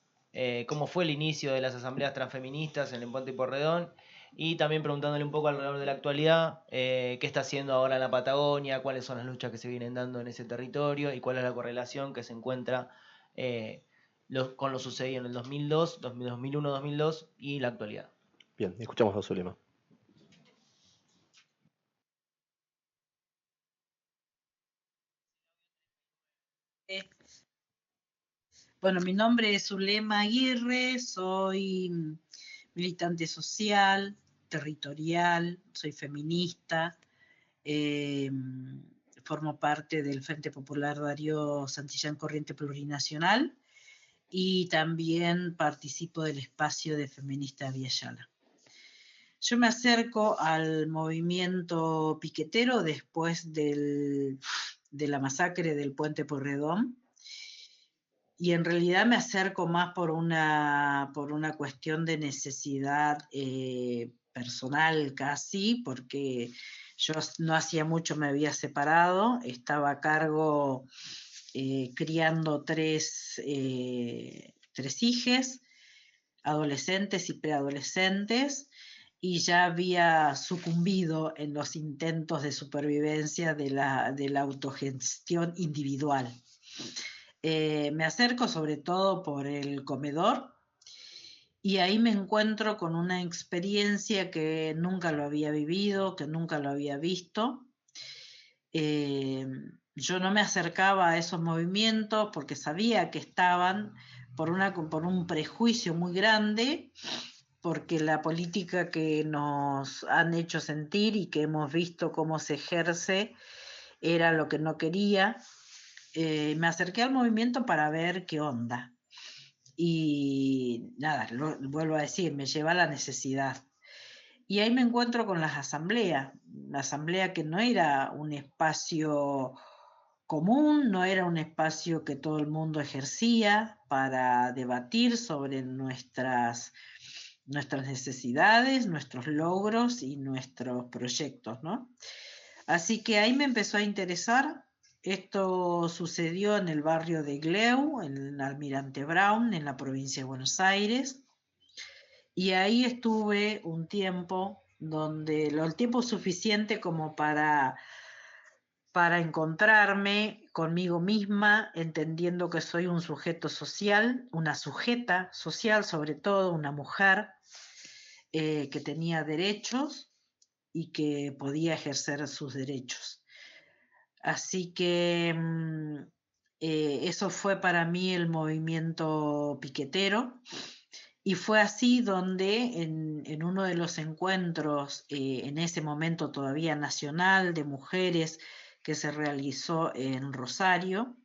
cómo fue el inicio de las asambleas transfeministas en el Puente Porredón, y también preguntándole un poco alrededor de la actualidad, qué está haciendo ahora en la Patagonia, cuáles son las luchas que se vienen dando en ese territorio y cuál es la correlación que se encuentra con lo sucedido en el 2002, 2001, 2002 y la actualidad. Bien, escuchamos a Zulema. Bueno, mi nombre es Zulema Aguirre, soy militante social, territorial, soy feminista, formo parte del Frente Popular Darío Santillán Corriente Plurinacional y también participo del espacio de Feminista Vía Yala. Yo me acerco al movimiento piquetero después de la masacre del Puente Porredón, y en realidad me acerco más por una cuestión de necesidad personal casi, porque yo no hacía mucho me había separado, estaba a cargo criando tres hijes, adolescentes y preadolescentes, y ya había sucumbido en los intentos de supervivencia de la autogestión individual. Me acerco sobre todo por el comedor y ahí me encuentro con una experiencia que nunca lo había vivido, que nunca lo había visto. Yo no me acercaba a esos movimientos porque sabía que estaban por un prejuicio muy grande, porque la política que nos han hecho sentir y que hemos visto cómo se ejerce era lo que no quería. Me acerqué al movimiento para ver qué onda. Y nada, vuelvo a decir, me lleva a la necesidad. Y ahí me encuentro con las asambleas, la asamblea que no era un espacio común, no era un espacio que todo el mundo ejercía para debatir sobre nuestras necesidades, nuestros logros y nuestros proyectos, ¿no? Así que ahí me empezó a interesar. Esto sucedió en el barrio de Gleu, en Almirante Brown, en la provincia de Buenos Aires. Y ahí estuve un tiempo, el tiempo suficiente como para encontrarme conmigo misma, entendiendo que soy un sujeto social, una sujeta social, sobre todo una mujer que tenía derechos y que podía ejercer sus derechos. Así que eso fue para mí el movimiento piquetero, y fue así donde en uno de los encuentros, en ese momento todavía nacional, de mujeres que se realizó en Rosario,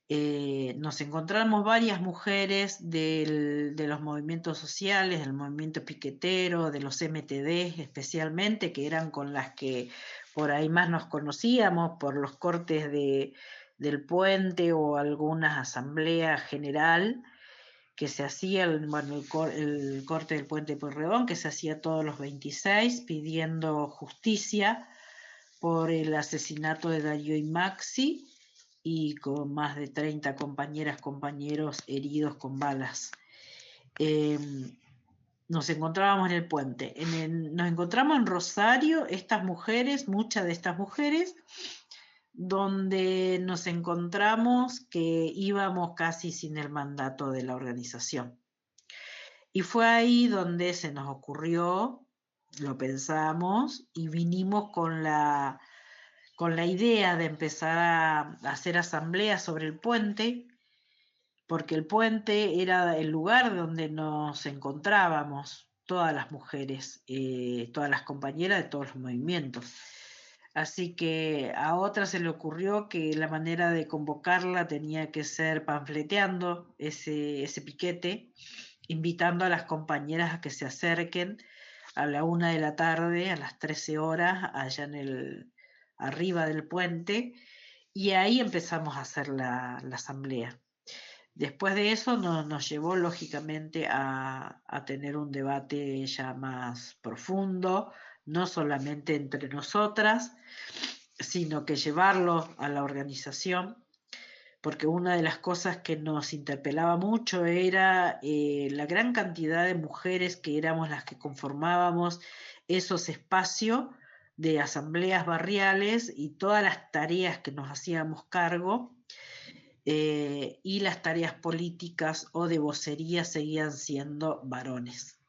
nos encontramos varias mujeres de los movimientos sociales, del movimiento piquetero, de los MTD especialmente, que eran con las que por ahí más nos conocíamos, por los cortes del puente o alguna asamblea general que se hacía, el corte del puente Pueyrredón, que se hacía todos los 26, pidiendo justicia por el asesinato de Darío y Maxi, y con más de 30 compañeros heridos con balas. Nos encontrábamos en el puente. Nos encontramos en Rosario, muchas de estas mujeres, donde nos encontramos que íbamos casi sin el mandato de la organización. Y fue ahí donde se nos ocurrió, lo pensamos, y vinimos con la con la idea de empezar a hacer asambleas sobre el puente, porque el puente era el lugar donde nos encontrábamos todas las mujeres, todas las compañeras de todos los movimientos. Así que a otra se le ocurrió que la manera de convocarla tenía que ser panfleteando ese piquete, invitando a las compañeras a que se acerquen a la 1 de la tarde, a las 13 horas, allá arriba del puente, y ahí empezamos a hacer la asamblea. Después de eso nos llevó lógicamente a tener un debate ya más profundo, no solamente entre nosotras, sino que llevarlo a la organización, porque una de las cosas que nos interpelaba mucho era la gran cantidad de mujeres que éramos las que conformábamos esos espacios de asambleas barriales y todas las tareas que nos hacíamos cargo, y las tareas políticas o de vocería seguían siendo varones.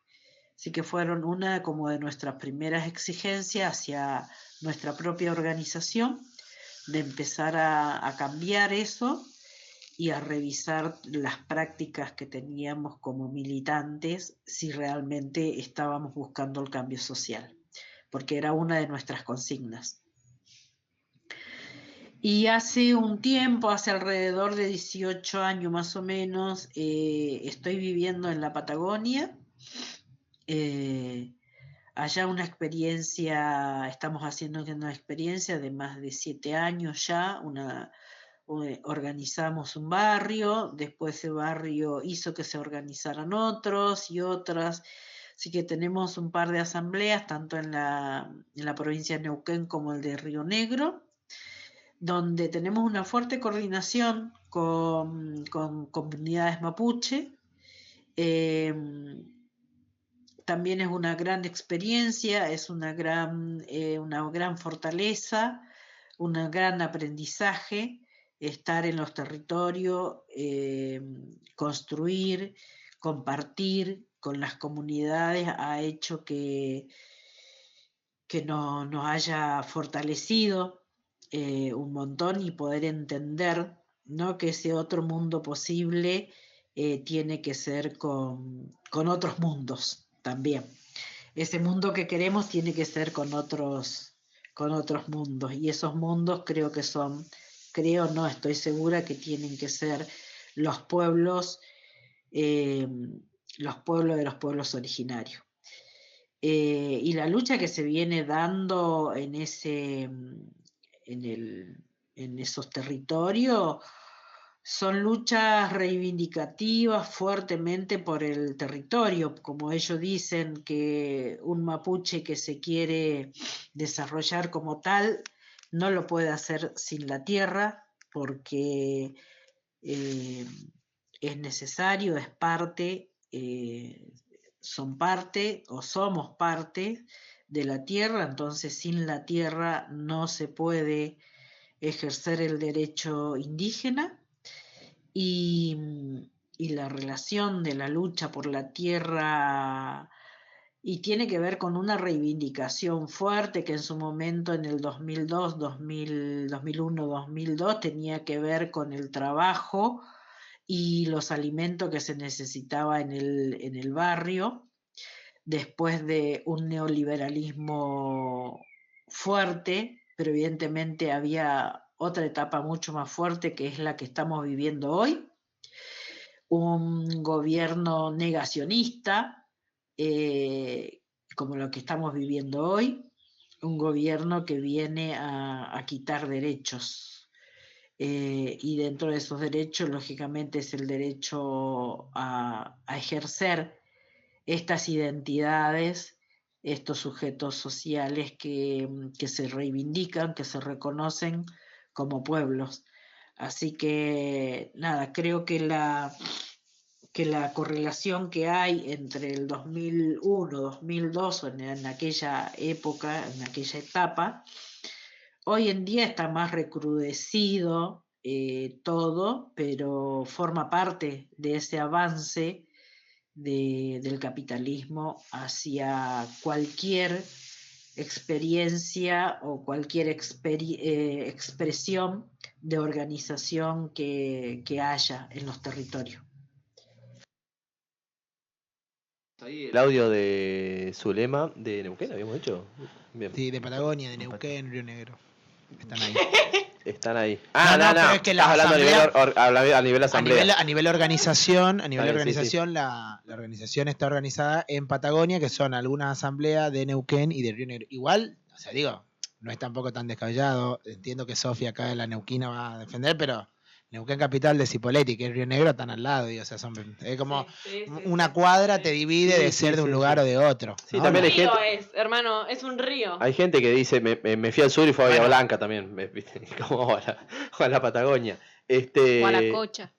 Así que fueron una como de nuestras primeras exigencias hacia nuestra propia organización, de empezar a cambiar eso y a revisar las prácticas que teníamos como militantes, si realmente estábamos buscando el cambio social, porque era una de nuestras consignas. Y hace un tiempo, hace alrededor de 18 años más o menos, estoy viviendo en la Patagonia. Allá estamos haciendo una experiencia de más de 7 años ya, organizamos un barrio, después ese barrio hizo que se organizaran otros y otras, así que tenemos un par de asambleas, tanto en la provincia de Neuquén como el de Río Negro, donde tenemos una fuerte coordinación con comunidades mapuche. También es una gran experiencia, es una gran fortaleza, un gran aprendizaje, estar en los territorios, construir, compartir con las comunidades ha hecho que nos haya fortalecido un montón y poder entender, ¿no?, que ese otro mundo posible tiene que ser con otros mundos también. Ese mundo que queremos tiene que ser con otros mundos, y esos mundos estoy segura que tienen que ser los pueblos de los pueblos originarios. Y la lucha que se viene dando en esos territorios son luchas reivindicativas fuertemente por el territorio, como ellos dicen, que un mapuche que se quiere desarrollar como tal no lo puede hacer sin la tierra, porque es necesario, es parte, son parte o somos parte de la tierra, entonces sin la tierra no se puede ejercer el derecho indígena, y la relación de la lucha por la tierra, y tiene que ver con una reivindicación fuerte que en su momento en el 2002, 2001, 2002 tenía que ver con el trabajo y los alimentos que se necesitaba en el barrio, después de un neoliberalismo fuerte, pero evidentemente había otra etapa mucho más fuerte, que es la que estamos viviendo hoy, un gobierno negacionista, como lo que estamos viviendo hoy, un gobierno que viene a quitar derechos. Y dentro de esos derechos, lógicamente, es el derecho a ejercer estas identidades, estos sujetos sociales que se reivindican, que se reconocen como pueblos. Así que, nada, creo que la correlación que hay entre el 2001, 2002, en aquella época, en aquella etapa, hoy en día está más recrudecido todo, pero forma parte de ese avance del capitalismo hacia cualquier experiencia o cualquier expresión de organización que haya en los territorios. Ahí el audio de Zulema de Neuquén, habíamos dicho. Bien. Sí, de Patagonia, de Neuquén, Río Negro. Están ahí. Están ahí. No, pero es que la Estás hablando asamblea- a nivel asamblea. A nivel organización, Está bien, sí. la organización está organizada en Patagonia, que son algunas asambleas de Neuquén y de Río Negro. Igual, o sea, digo, no es tampoco tan descabellado. Entiendo que Sofía acá de la Neuquina va a defender, pero Neuquén capital de Cipolletti, que es Río Negro, están al lado, digo, o sea, es como una cuadra te divide de ser de un lugar o de otro. Sí, ¿no? también hay río gente. es, hermano, es un río. Hay gente que dice, me fui al sur y fue a Bahía Bueno. Blanca también, ¿viste? Como a la Patagonia. Guaracocha.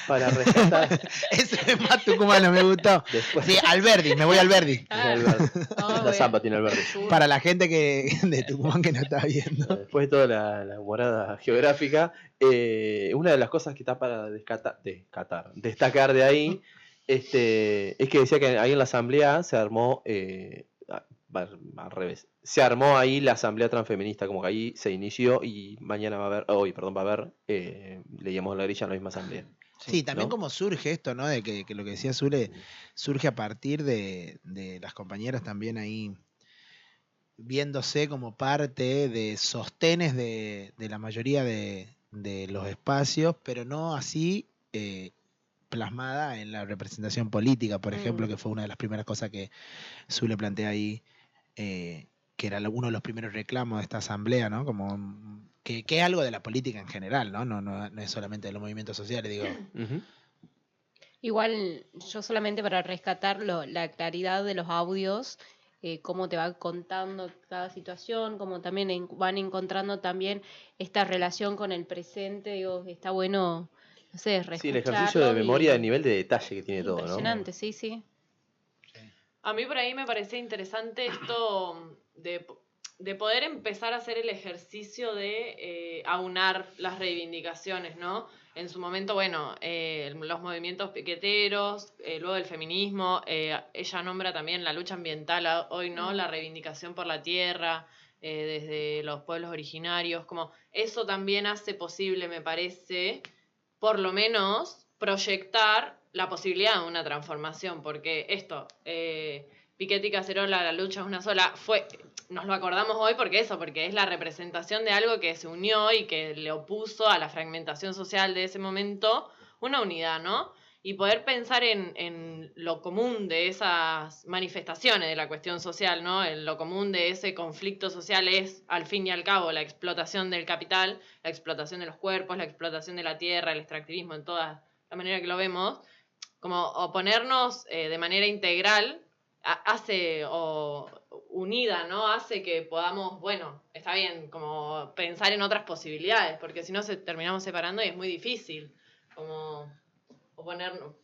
Para rescatar. Ese es más tucumano, me gustó. Después, Sí, Alberdi, me voy a Alberdi. La Zampa tiene Alberdi. Para la gente de Tucumán que no está viendo. Después de toda la morada geográfica, una de las cosas que está para destacar de ahí, es que decía que ahí en la asamblea se armó, al revés, se armó ahí la asamblea transfeminista, como que ahí se inició y mañana va a haber, leíamos la grilla en la misma asamblea. Sí, también ¿no? como surge esto, ¿no? De que lo que decía Zule surge a partir de las compañeras también ahí viéndose como parte de sostenes de la mayoría de los espacios, pero no así plasmada en la representación política, por ejemplo, que fue una de las primeras cosas que Zule plantea ahí, que era uno de los primeros reclamos de esta asamblea, ¿no? Como que es algo de la política en general, ¿no? No es solamente de los movimientos sociales, digo. Uh-huh. Igual, yo solamente para rescatar la claridad de los audios, cómo te va contando cada situación, cómo también van encontrando también esta relación con el presente, digo, está bueno, no sé, Sí, el ejercicio de memoria, el nivel de detalle que tiene todo, ¿no? Impresionante, sí. A mí por ahí me parece interesante esto de poder empezar a hacer el ejercicio de aunar las reivindicaciones, ¿no? En su momento, bueno, los movimientos piqueteros, luego el feminismo, ella nombra también la lucha ambiental hoy, ¿no? La reivindicación por la tierra, desde los pueblos originarios, como eso también hace posible, me parece, por lo menos proyectar la posibilidad de una transformación, porque esto, Piketty y Cacerola, la lucha es una sola, nos lo acordamos hoy porque es la representación de algo que se unió y que le opuso a la fragmentación social de ese momento una unidad, ¿no? Y poder pensar en lo común de esas manifestaciones de la cuestión social, ¿no? En lo común de ese conflicto social es, al fin y al cabo, la explotación del capital, la explotación de los cuerpos, la explotación de la tierra, el extractivismo en toda la manera que lo vemos, como oponernos de manera integral unida, ¿no? Hace que podamos, bueno, está bien, como pensar en otras posibilidades, porque si no terminamos separando y es muy difícil, como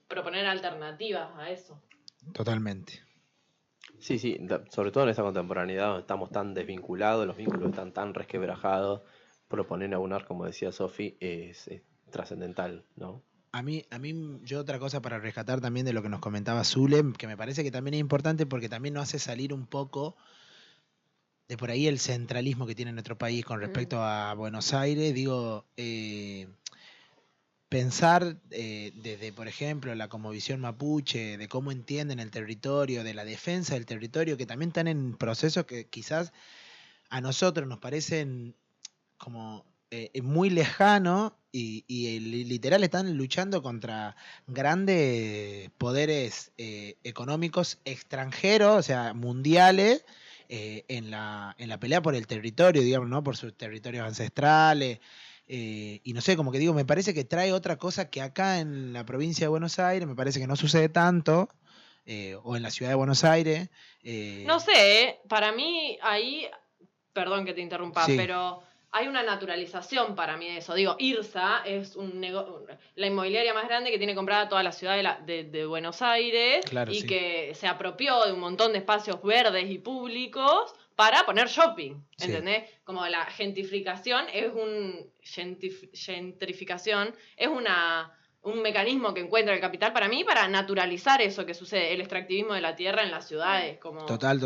proponer alternativas a eso. Totalmente. Sí, sobre todo en esta contemporaneidad donde estamos tan desvinculados, los vínculos están tan resquebrajados, proponer aunar, como decía Sofi, es trascendental, ¿no? A mí, yo otra cosa para rescatar también de lo que nos comentaba Zule, que me parece que también es importante porque también nos hace salir un poco de por ahí el centralismo que tiene nuestro país con respecto a Buenos Aires. Digo, pensar desde, por ejemplo, la cosmovisión mapuche, de cómo entienden el territorio, de la defensa del territorio, que también están en procesos que quizás a nosotros nos parecen como muy lejanos y literal están luchando contra grandes poderes económicos extranjeros, o sea, mundiales, en la pelea por el territorio, digamos, ¿no? Por sus territorios ancestrales. Y no sé, como que digo, me parece que trae otra cosa que acá en la provincia de Buenos Aires me parece que no sucede tanto, o en la ciudad de Buenos Aires. No sé, para mí ahí, perdón que te interrumpa, Sí. pero hay una naturalización para mí de eso. Digo, IRSA es la inmobiliaria más grande que tiene comprada toda la ciudad de Buenos Aires, Claro, y sí. que se apropió de un montón de espacios verdes y públicos para poner shopping, ¿entendés? Sí. Como la gentrificación es un mecanismo que encuentra el capital para mí para naturalizar eso que sucede, el extractivismo de la tierra en las ciudades. Como, Total.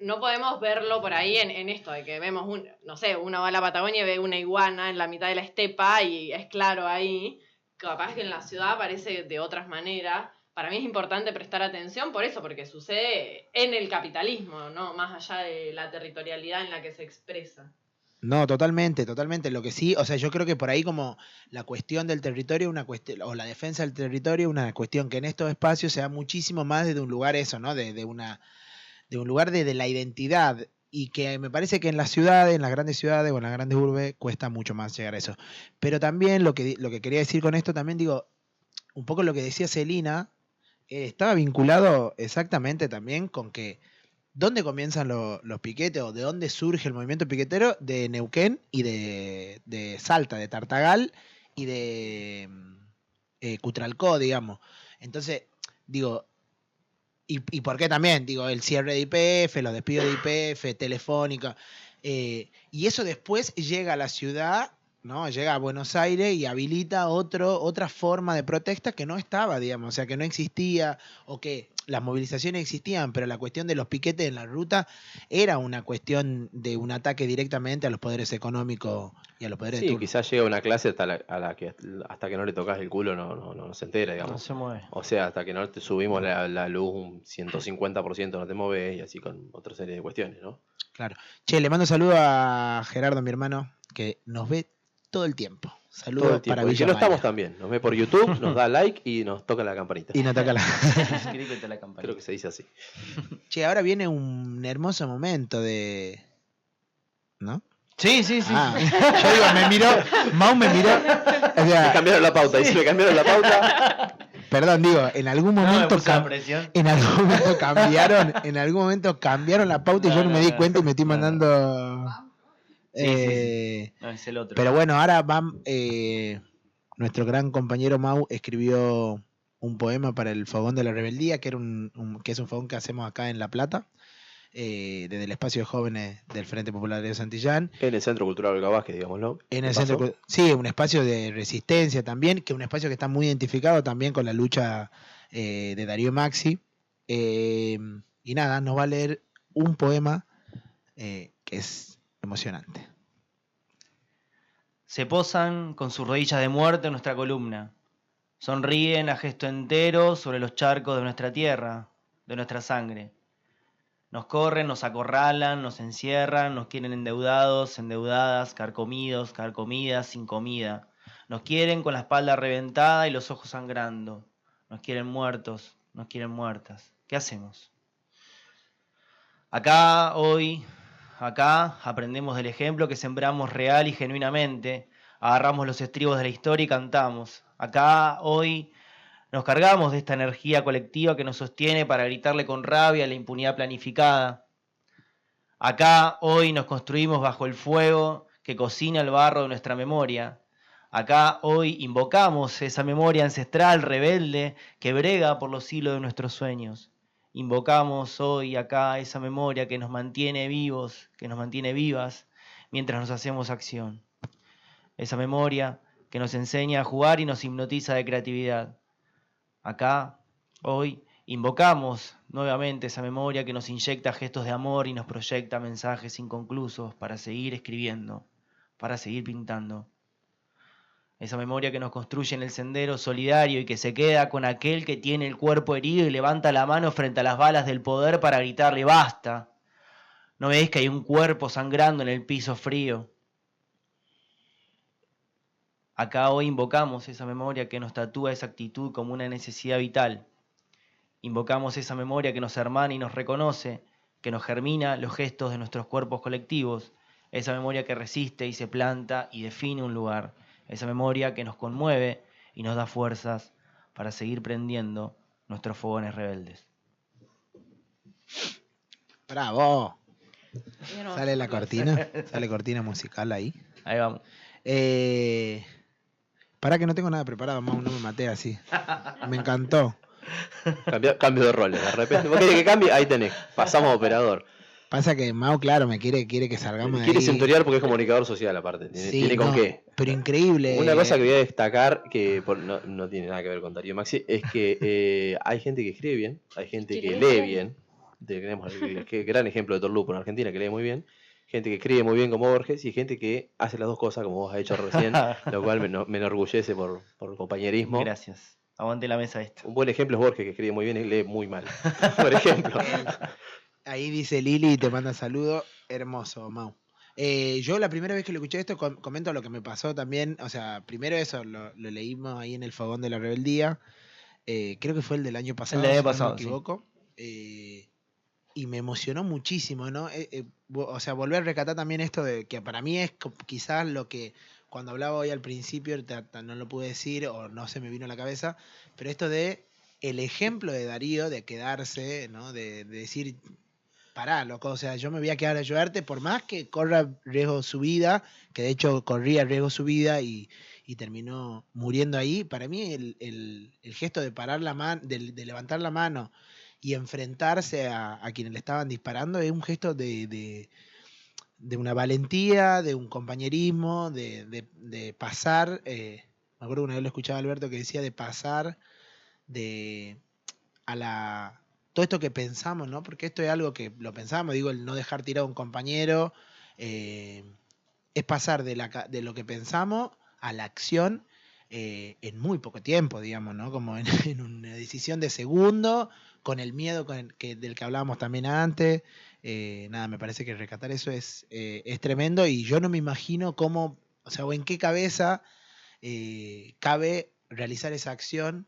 no podemos verlo por ahí en esto, de que vemos, no sé, uno va a la Patagonia y ve una iguana en la mitad de la estepa y es claro ahí. Capaz que en la ciudad aparece de otras maneras. Para mí es importante prestar atención por eso, porque sucede en el capitalismo, ¿no? Más allá de la territorialidad en la que se expresa. No, totalmente. Lo que sí, o sea, yo creo que por ahí como la cuestión del territorio, una cuestión, o la defensa del territorio, una cuestión que en estos espacios se da muchísimo más desde un lugar eso, ¿no? De un lugar de la identidad. Y que me parece que en las ciudades, en las grandes ciudades o en las grandes urbes, cuesta mucho más llegar a eso. Pero también lo que quería decir con esto, también digo, un poco lo que decía Celina, estaba vinculado exactamente también con que ¿dónde comienzan los piquetes o de dónde surge el movimiento piquetero? De Neuquén y de Salta, de Tartagal y de Cutralcó, digamos. Entonces, digo, ¿y por qué también? Digo, el cierre de IPF, los despidos de IPF, Telefónica. Y eso después llega a la ciudad, ¿no? Llega a Buenos Aires y habilita otra forma de protesta que no estaba, digamos, o sea, que no existía, o que las movilizaciones existían, pero la cuestión de los piquetes en la ruta era una cuestión de un ataque directamente a los poderes económicos y a los poderes de Sí, turno. quizás llega una clase hasta que hasta que no le tocas el culo no se entera, digamos. No se mueve. O sea, hasta que no te subimos la luz un 150% no te mueves y así con otra serie de cuestiones, ¿no? Claro. Che, le mando saludo a Gerardo, mi hermano, que nos ve todo el tiempo. Saludos Todo el tiempo. para Y Villa que no Maya. estamos también. Nos ve por YouTube, nos da like y nos toca la campanita. Y nos toca la... Suscríbete a la campanita. Creo que se dice así. Che, ahora viene un hermoso momento de... ¿No? Sí. Ah, yo digo, Mau me miró. O Me sea, cambiaron la pauta. Y si me cambiaron la pauta, perdón, digo, en algún No, me momento puse la presión. en algún momento cambiaron la pauta y yo no me di cuenta y me estoy mandando. Sí. No, es el otro. Pero bueno, ahora nuestro gran compañero Mau escribió un poema para el Fogón de la Rebeldía, que es un fogón que hacemos acá en La Plata, desde el espacio de jóvenes del Frente Popular de Santillán. en el Centro Cultural Olga Vázquez, digámoslo. En el ¿Qué pasó? centro, sí, un espacio de resistencia también, que es un espacio que está muy identificado también con la lucha de Darío Maxi. Y nada, nos va a leer un poema que es emocionante. Se posan con sus rodillas de muerte en nuestra columna. Sonríen a gesto entero sobre los charcos de nuestra tierra, de nuestra sangre. Nos corren, nos acorralan, nos encierran, nos quieren endeudados, endeudadas, carcomidos, carcomidas, sin comida. Nos quieren con la espalda reventada y los ojos sangrando. Nos quieren muertos, nos quieren muertas. ¿Qué hacemos? Acá, hoy, acá, aprendemos del ejemplo que sembramos real y genuinamente. Agarramos los estribos de la historia y cantamos. Acá, hoy, nos cargamos de esta energía colectiva que nos sostiene para gritarle con rabia a la impunidad planificada. Acá, hoy, nos construimos bajo el fuego que cocina el barro de nuestra memoria. Acá, hoy, invocamos esa memoria ancestral rebelde que brega por los hilos de nuestros sueños. Invocamos hoy acá esa memoria que nos mantiene vivos, que nos mantiene vivas mientras nos hacemos acción. Esa memoria que nos enseña a jugar y nos hipnotiza de creatividad. Acá, hoy, invocamos nuevamente esa memoria que nos inyecta gestos de amor y nos proyecta mensajes inconclusos para seguir escribiendo, para seguir pintando. Esa memoria que nos construye en el sendero solidario y que se queda con aquel que tiene el cuerpo herido y levanta la mano frente a las balas del poder para gritarle ¡basta! ¿No veis que hay un cuerpo sangrando en el piso frío? Acá hoy invocamos esa memoria que nos tatúa esa actitud como una necesidad vital. Invocamos esa memoria que nos hermana y nos reconoce, que nos germina los gestos de nuestros cuerpos colectivos, esa memoria que resiste y se planta y define un lugar, esa memoria que nos conmueve y nos da fuerzas para seguir prendiendo nuestros fogones rebeldes. ¡Bravo! Hermoso. Sale la cortina, sale cortina musical ahí. Ahí vamos. Pará que no tengo nada preparado, Mau, no me maté así. Me encantó. Cambio de roles. De repente, ¿vos querés que cambie? Ahí tenés. Pasamos a operador. Pasa que Mau, claro, me quiere que salgamos de Quiere ahí. centuriar porque es comunicador social, aparte. Tiene con no, qué. pero increíble. Una cosa que voy a destacar, que no tiene nada que ver con Darío Maxi, es que hay gente que escribe bien, hay gente que lee bien. Tenemos el gran ejemplo de Torlupo en Argentina, que lee muy bien. Gente que escribe muy bien como Borges y gente que hace las dos cosas como vos has hecho recién, lo cual me enorgullece por compañerismo. Gracias. Aguante la mesa esto. Un buen ejemplo es Borges, que escribe muy bien y lee muy mal. Por ejemplo. Ahí dice Lili, te manda saludo. Hermoso, Mau. Yo la primera vez que lo escuché esto, comento lo que me pasó también. O sea, primero eso, lo leímos ahí en el Fogón de la Rebeldía. Creo que fue el del año pasado, El del año si no pasado, me equivoco. Y me emocionó muchísimo, ¿no? O sea, volver a rescatar también esto de que para mí es quizás lo que cuando hablaba hoy al principio no lo pude decir o no se me vino a la cabeza, pero esto de el ejemplo de Darío de quedarse, ¿no? De decir, pará, loco, o sea, yo me voy a quedar a ayudarte por más que corra riesgo su vida, que de hecho corría riesgo su vida y terminó muriendo ahí. Para mí el gesto de parar la mano, de levantar la mano y enfrentarse a quienes le estaban disparando es un gesto de una valentía, de un compañerismo, de pasar. Me acuerdo que una vez lo escuchaba Alberto que decía de pasar a la todo esto que pensamos, ¿no? Porque esto es algo que lo pensamos, digo, el no dejar tirado a un compañero, es pasar de lo que pensamos a la acción en muy poco tiempo, digamos, ¿no? Como en una decisión de segundo, con el miedo del que hablábamos también antes. Nada, me parece que rescatar eso es tremendo y yo no me imagino cómo, o sea, o en qué cabeza cabe realizar esa acción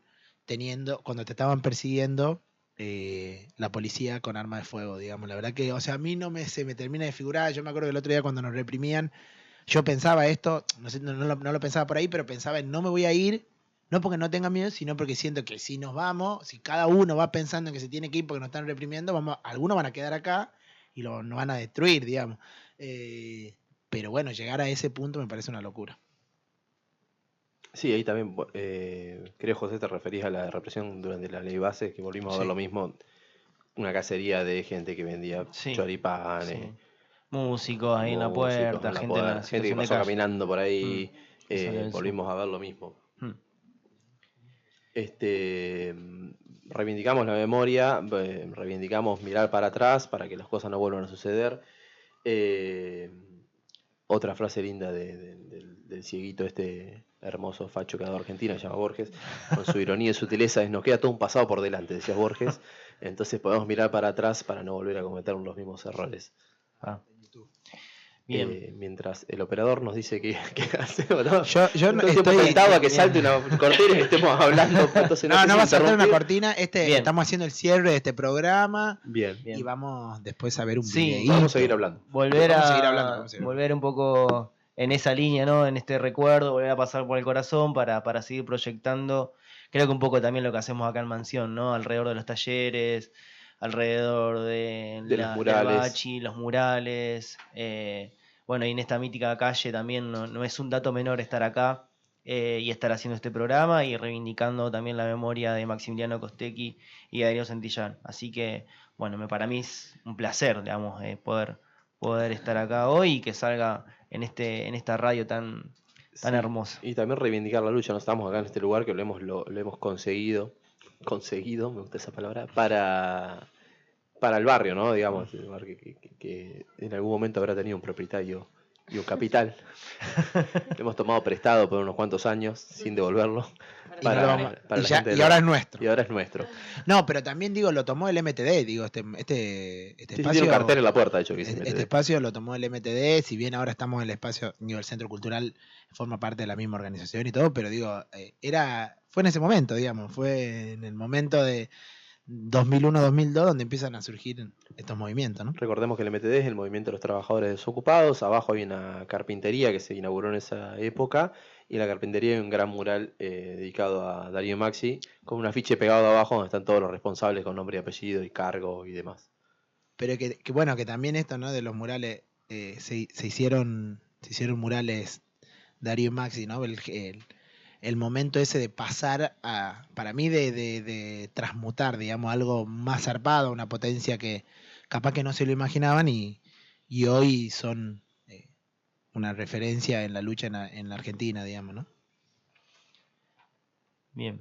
cuando te estaban persiguiendo la policía con arma de fuego, digamos. La verdad que, o sea, a mí se me termina de figurar. Yo me acuerdo que el otro día cuando nos reprimían, yo pensaba esto, no sé, no lo pensaba por ahí, pero pensaba en no me voy a ir, no porque no tenga miedo, sino porque siento que si nos vamos, si cada uno va pensando en que se tiene que ir porque nos están reprimiendo, algunos van a quedar acá y nos van a destruir, digamos. Pero bueno, llegar a ese punto me parece una locura. Sí, ahí también, creo, José, te referís a la represión durante la ley base, que volvimos a ver lo mismo, una cacería de gente que vendía choripanes, sí. Músicos ahí en la puerta, gente en la gente que situación de pasó calle. caminando por ahí, Esa violencia. volvimos a ver lo mismo. Reivindicamos la memoria, reivindicamos mirar para atrás para que las cosas no vuelvan a suceder. Otra frase linda del cieguito hermoso facho que ha dado Argentina, se llama Borges, con su ironía y sutileza, nos queda todo un pasado por delante, decía Borges, entonces podemos mirar para atrás para no volver a cometer los mismos errores. Bien. Mientras el operador nos dice que hacemos, ¿no? Yo no estoy tentado a que salte una cortina y estemos hablando. Entonces no va a saltar una cortina. Estamos haciendo el cierre de este programa. Bien. Y vamos después a ver un videíto. Vamos a seguir hablando. Volver un poco en esa línea, ¿no? En este recuerdo, volver a pasar por el corazón para seguir proyectando. Creo que un poco también lo que hacemos acá en Mansión, ¿no? Alrededor de los talleres, alrededor de los murales. Bachi, los murales. Bueno, y en esta mítica calle también no es un dato menor estar acá y estar haciendo este programa y reivindicando también la memoria de Maximiliano Costecchi y Darío Santillán. Así que, bueno, para mí es un placer, digamos, poder estar acá hoy y que salga en esta radio tan hermosa. Y también reivindicar la lucha. No estamos acá en este lugar que lo hemos conseguido, me gusta esa palabra, para el barrio, ¿no? Digamos, el barrio que en algún momento habrá tenido un propietario y un capital. Lo hemos tomado prestado por unos cuantos años sin devolverlo. Y ahora es nuestro. Y ahora es nuestro. No, pero también digo, lo tomó el MTD, digo, este espacio. Tiene un cartel en la puerta, de hecho, que dice este espacio lo tomó el MTD, si bien ahora estamos en el espacio, digo, el Centro Cultural forma parte de la misma organización y todo, pero digo, fue en ese momento, digamos, fue en el momento de 2001-2002 donde empiezan a surgir estos movimientos, ¿no? Recordemos que el MTD es el Movimiento de los Trabajadores Desocupados. Abajo hay una carpintería que se inauguró en esa época y en la carpintería hay un gran mural dedicado a Darío Maxi con un afiche pegado abajo donde están todos los responsables con nombre y apellido y cargo y demás. Pero que bueno, que también esto, ¿no? De los murales se hicieron murales Darío Maxi, ¿no? El momento ese de pasar para mí de transmutar, digamos, algo más zarpado, una potencia que capaz que no se lo imaginaban y hoy son una referencia en la lucha en la Argentina, digamos, ¿no? Bien.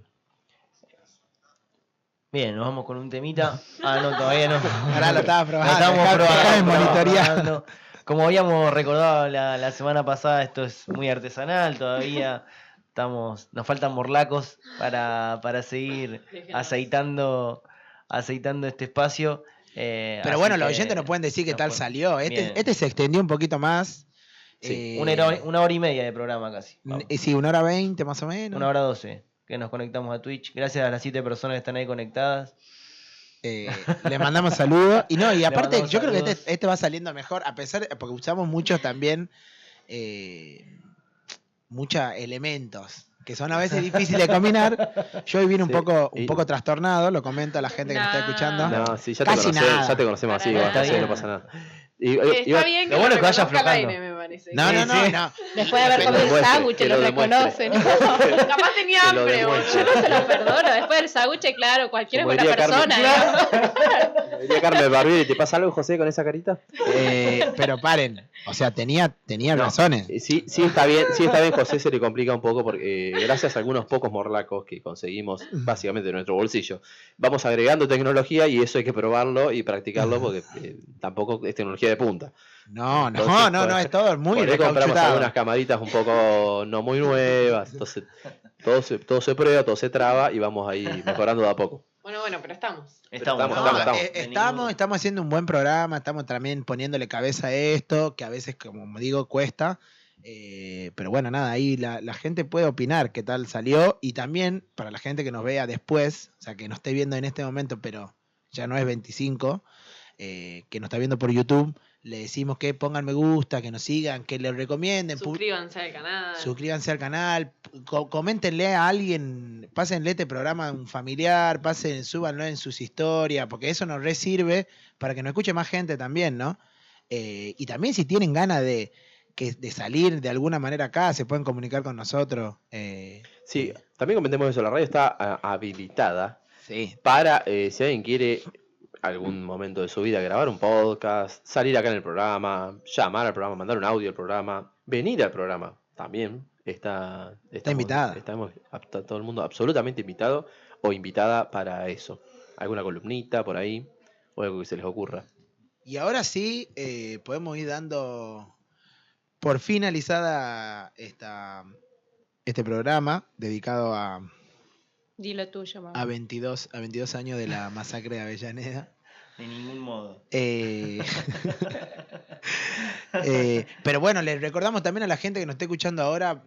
Bien, nos vamos con un temita. Ah, no, todavía no. Ahora lo estaba probando. Lo estamos Dejame monitorear. probando. Como habíamos recordado la semana pasada, esto es muy artesanal, todavía nos faltan morlacos para seguir aceitando este espacio. Pero así bueno, los que oyentes nos pueden decir qué nos tal pueden- salió. Bien. Este se extendió un poquito más. Sí, una hora y media de programa casi. Vamos. Sí, 1 hora 20 más o menos. 1 hora 12, que nos conectamos a Twitch. Gracias a las 7 personas que están ahí conectadas. Les mandamos saludos. Y no, y aparte, mandamos yo creo que saludos. este va saliendo mejor, a pesar, porque usamos muchos también, muchos elementos que son a veces difíciles de combinar. Yo hoy vine un Sí, poco trastornado, lo comento a la gente que nos está escuchando. No, sí, Casi nada. ya te conocemos así, Para igual, nada. así que no pasa nada. Está bien que lo bueno lo es que vaya reconozca al aflojando. aire, me parece. No, Sí, no, no, sí. no. Después de haber Que lo comido el demuestre, sándwich, que lo lo demuestre. reconocen. Capaz tenía Que lo hambre, demuestre. boludo. Yo no se lo perdono. Después del sándwich, claro, cualquiera es Como buena diría Carmen. persona. Como diría Carmen Barbieri, ¿te pasa algo, José, con esa carita? Pero paren, o sea, tenía No, razones. Sí está bien, José se le complica un poco porque gracias a algunos pocos morlacos que conseguimos básicamente de nuestro bolsillo, vamos agregando tecnología y eso hay que probarlo y practicarlo porque tampoco es tecnología de punta. No, Entonces, no, es todo muy por ahí compramos recauchutado. algunas camaritas un poco no muy nuevas, entonces todo se prueba, todo se traba y vamos ahí mejorando de a poco. Bueno, pero estamos. Estamos. Estamos haciendo un buen programa, estamos también poniéndole cabeza a esto, que a veces, como digo, cuesta. Pero bueno, nada, ahí la gente puede opinar qué tal salió. Y también para la gente que nos vea después, o sea, que nos esté viendo en este momento, pero ya no es 25, que nos está viendo por YouTube, le decimos que pongan me gusta, que nos sigan, que le recomienden. Suscríbanse al canal. Suscríbanse al canal, coméntenle a alguien, pásenle este programa a un familiar, súbanlo en sus historias, porque eso nos sirve para que nos escuche más gente también, ¿no? Y también si tienen ganas de salir de alguna manera acá, se pueden comunicar con nosotros. Sí, también comentemos eso, la radio está habilitada Sí. para, si alguien quiere algún momento de su vida grabar un podcast, salir acá en el programa, llamar al programa, mandar un audio al programa, venir al programa, también está invitada. Está todo el mundo absolutamente invitado o invitada para eso. Alguna columnita por ahí o algo que se les ocurra. Y ahora sí, podemos ir dando por finalizada este programa dedicado a Dilo tuyo, mamá. a 22 años de la masacre de Avellaneda. De ningún modo. Pero bueno, les recordamos también a la gente que nos esté escuchando ahora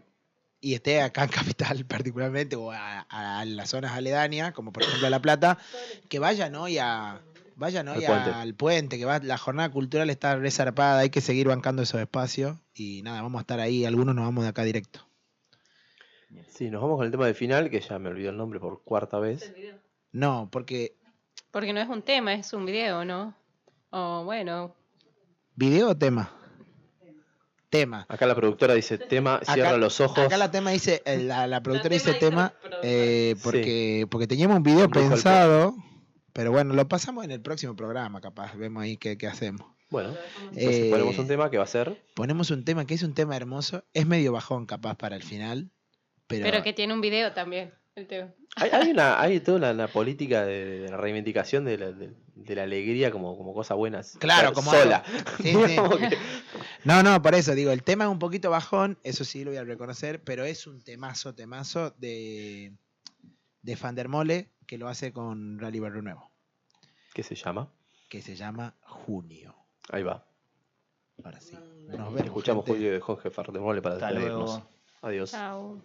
y esté acá en Capital particularmente o a las zonas aledañas, como por ejemplo a La Plata, que vayan hoy al puente, que la jornada cultural está resarpada, hay que seguir bancando esos espacios y nada, vamos a estar ahí, algunos nos vamos de acá directo. Sí, nos vamos con el tema del final, que ya me olvidó el nombre por cuarta vez. No, porque Porque no es un tema, es un video, ¿no? O bueno, ¿video o tema? Tema. Acá la productora dice tema, cierra los ojos. Acá la tema dice, la productora dice tema, Sí. porque teníamos un video Condujo al pensado, pero bueno, lo pasamos en el próximo programa, capaz, vemos ahí qué hacemos. Bueno, entonces ponemos un tema que va a ser... Ponemos un tema que es un tema hermoso, es medio bajón capaz para el final, pero que tiene un video también, el tema. Hay toda una política de la reivindicación de la alegría como cosa buena. Claro, como sola. Sí, sí. No, por eso digo, el tema es un poquito bajón, eso sí lo voy a reconocer, pero es un temazo de Fandermole que lo hace con Rally Barrio Nuevo, ¿Qué se llama? que se llama Junio. Ahí va. Ahora sí. Nos vemos. Escuchamos gente. Julio de Jorge Fardemole para Hasta despedirnos. luego. Adiós. Chao.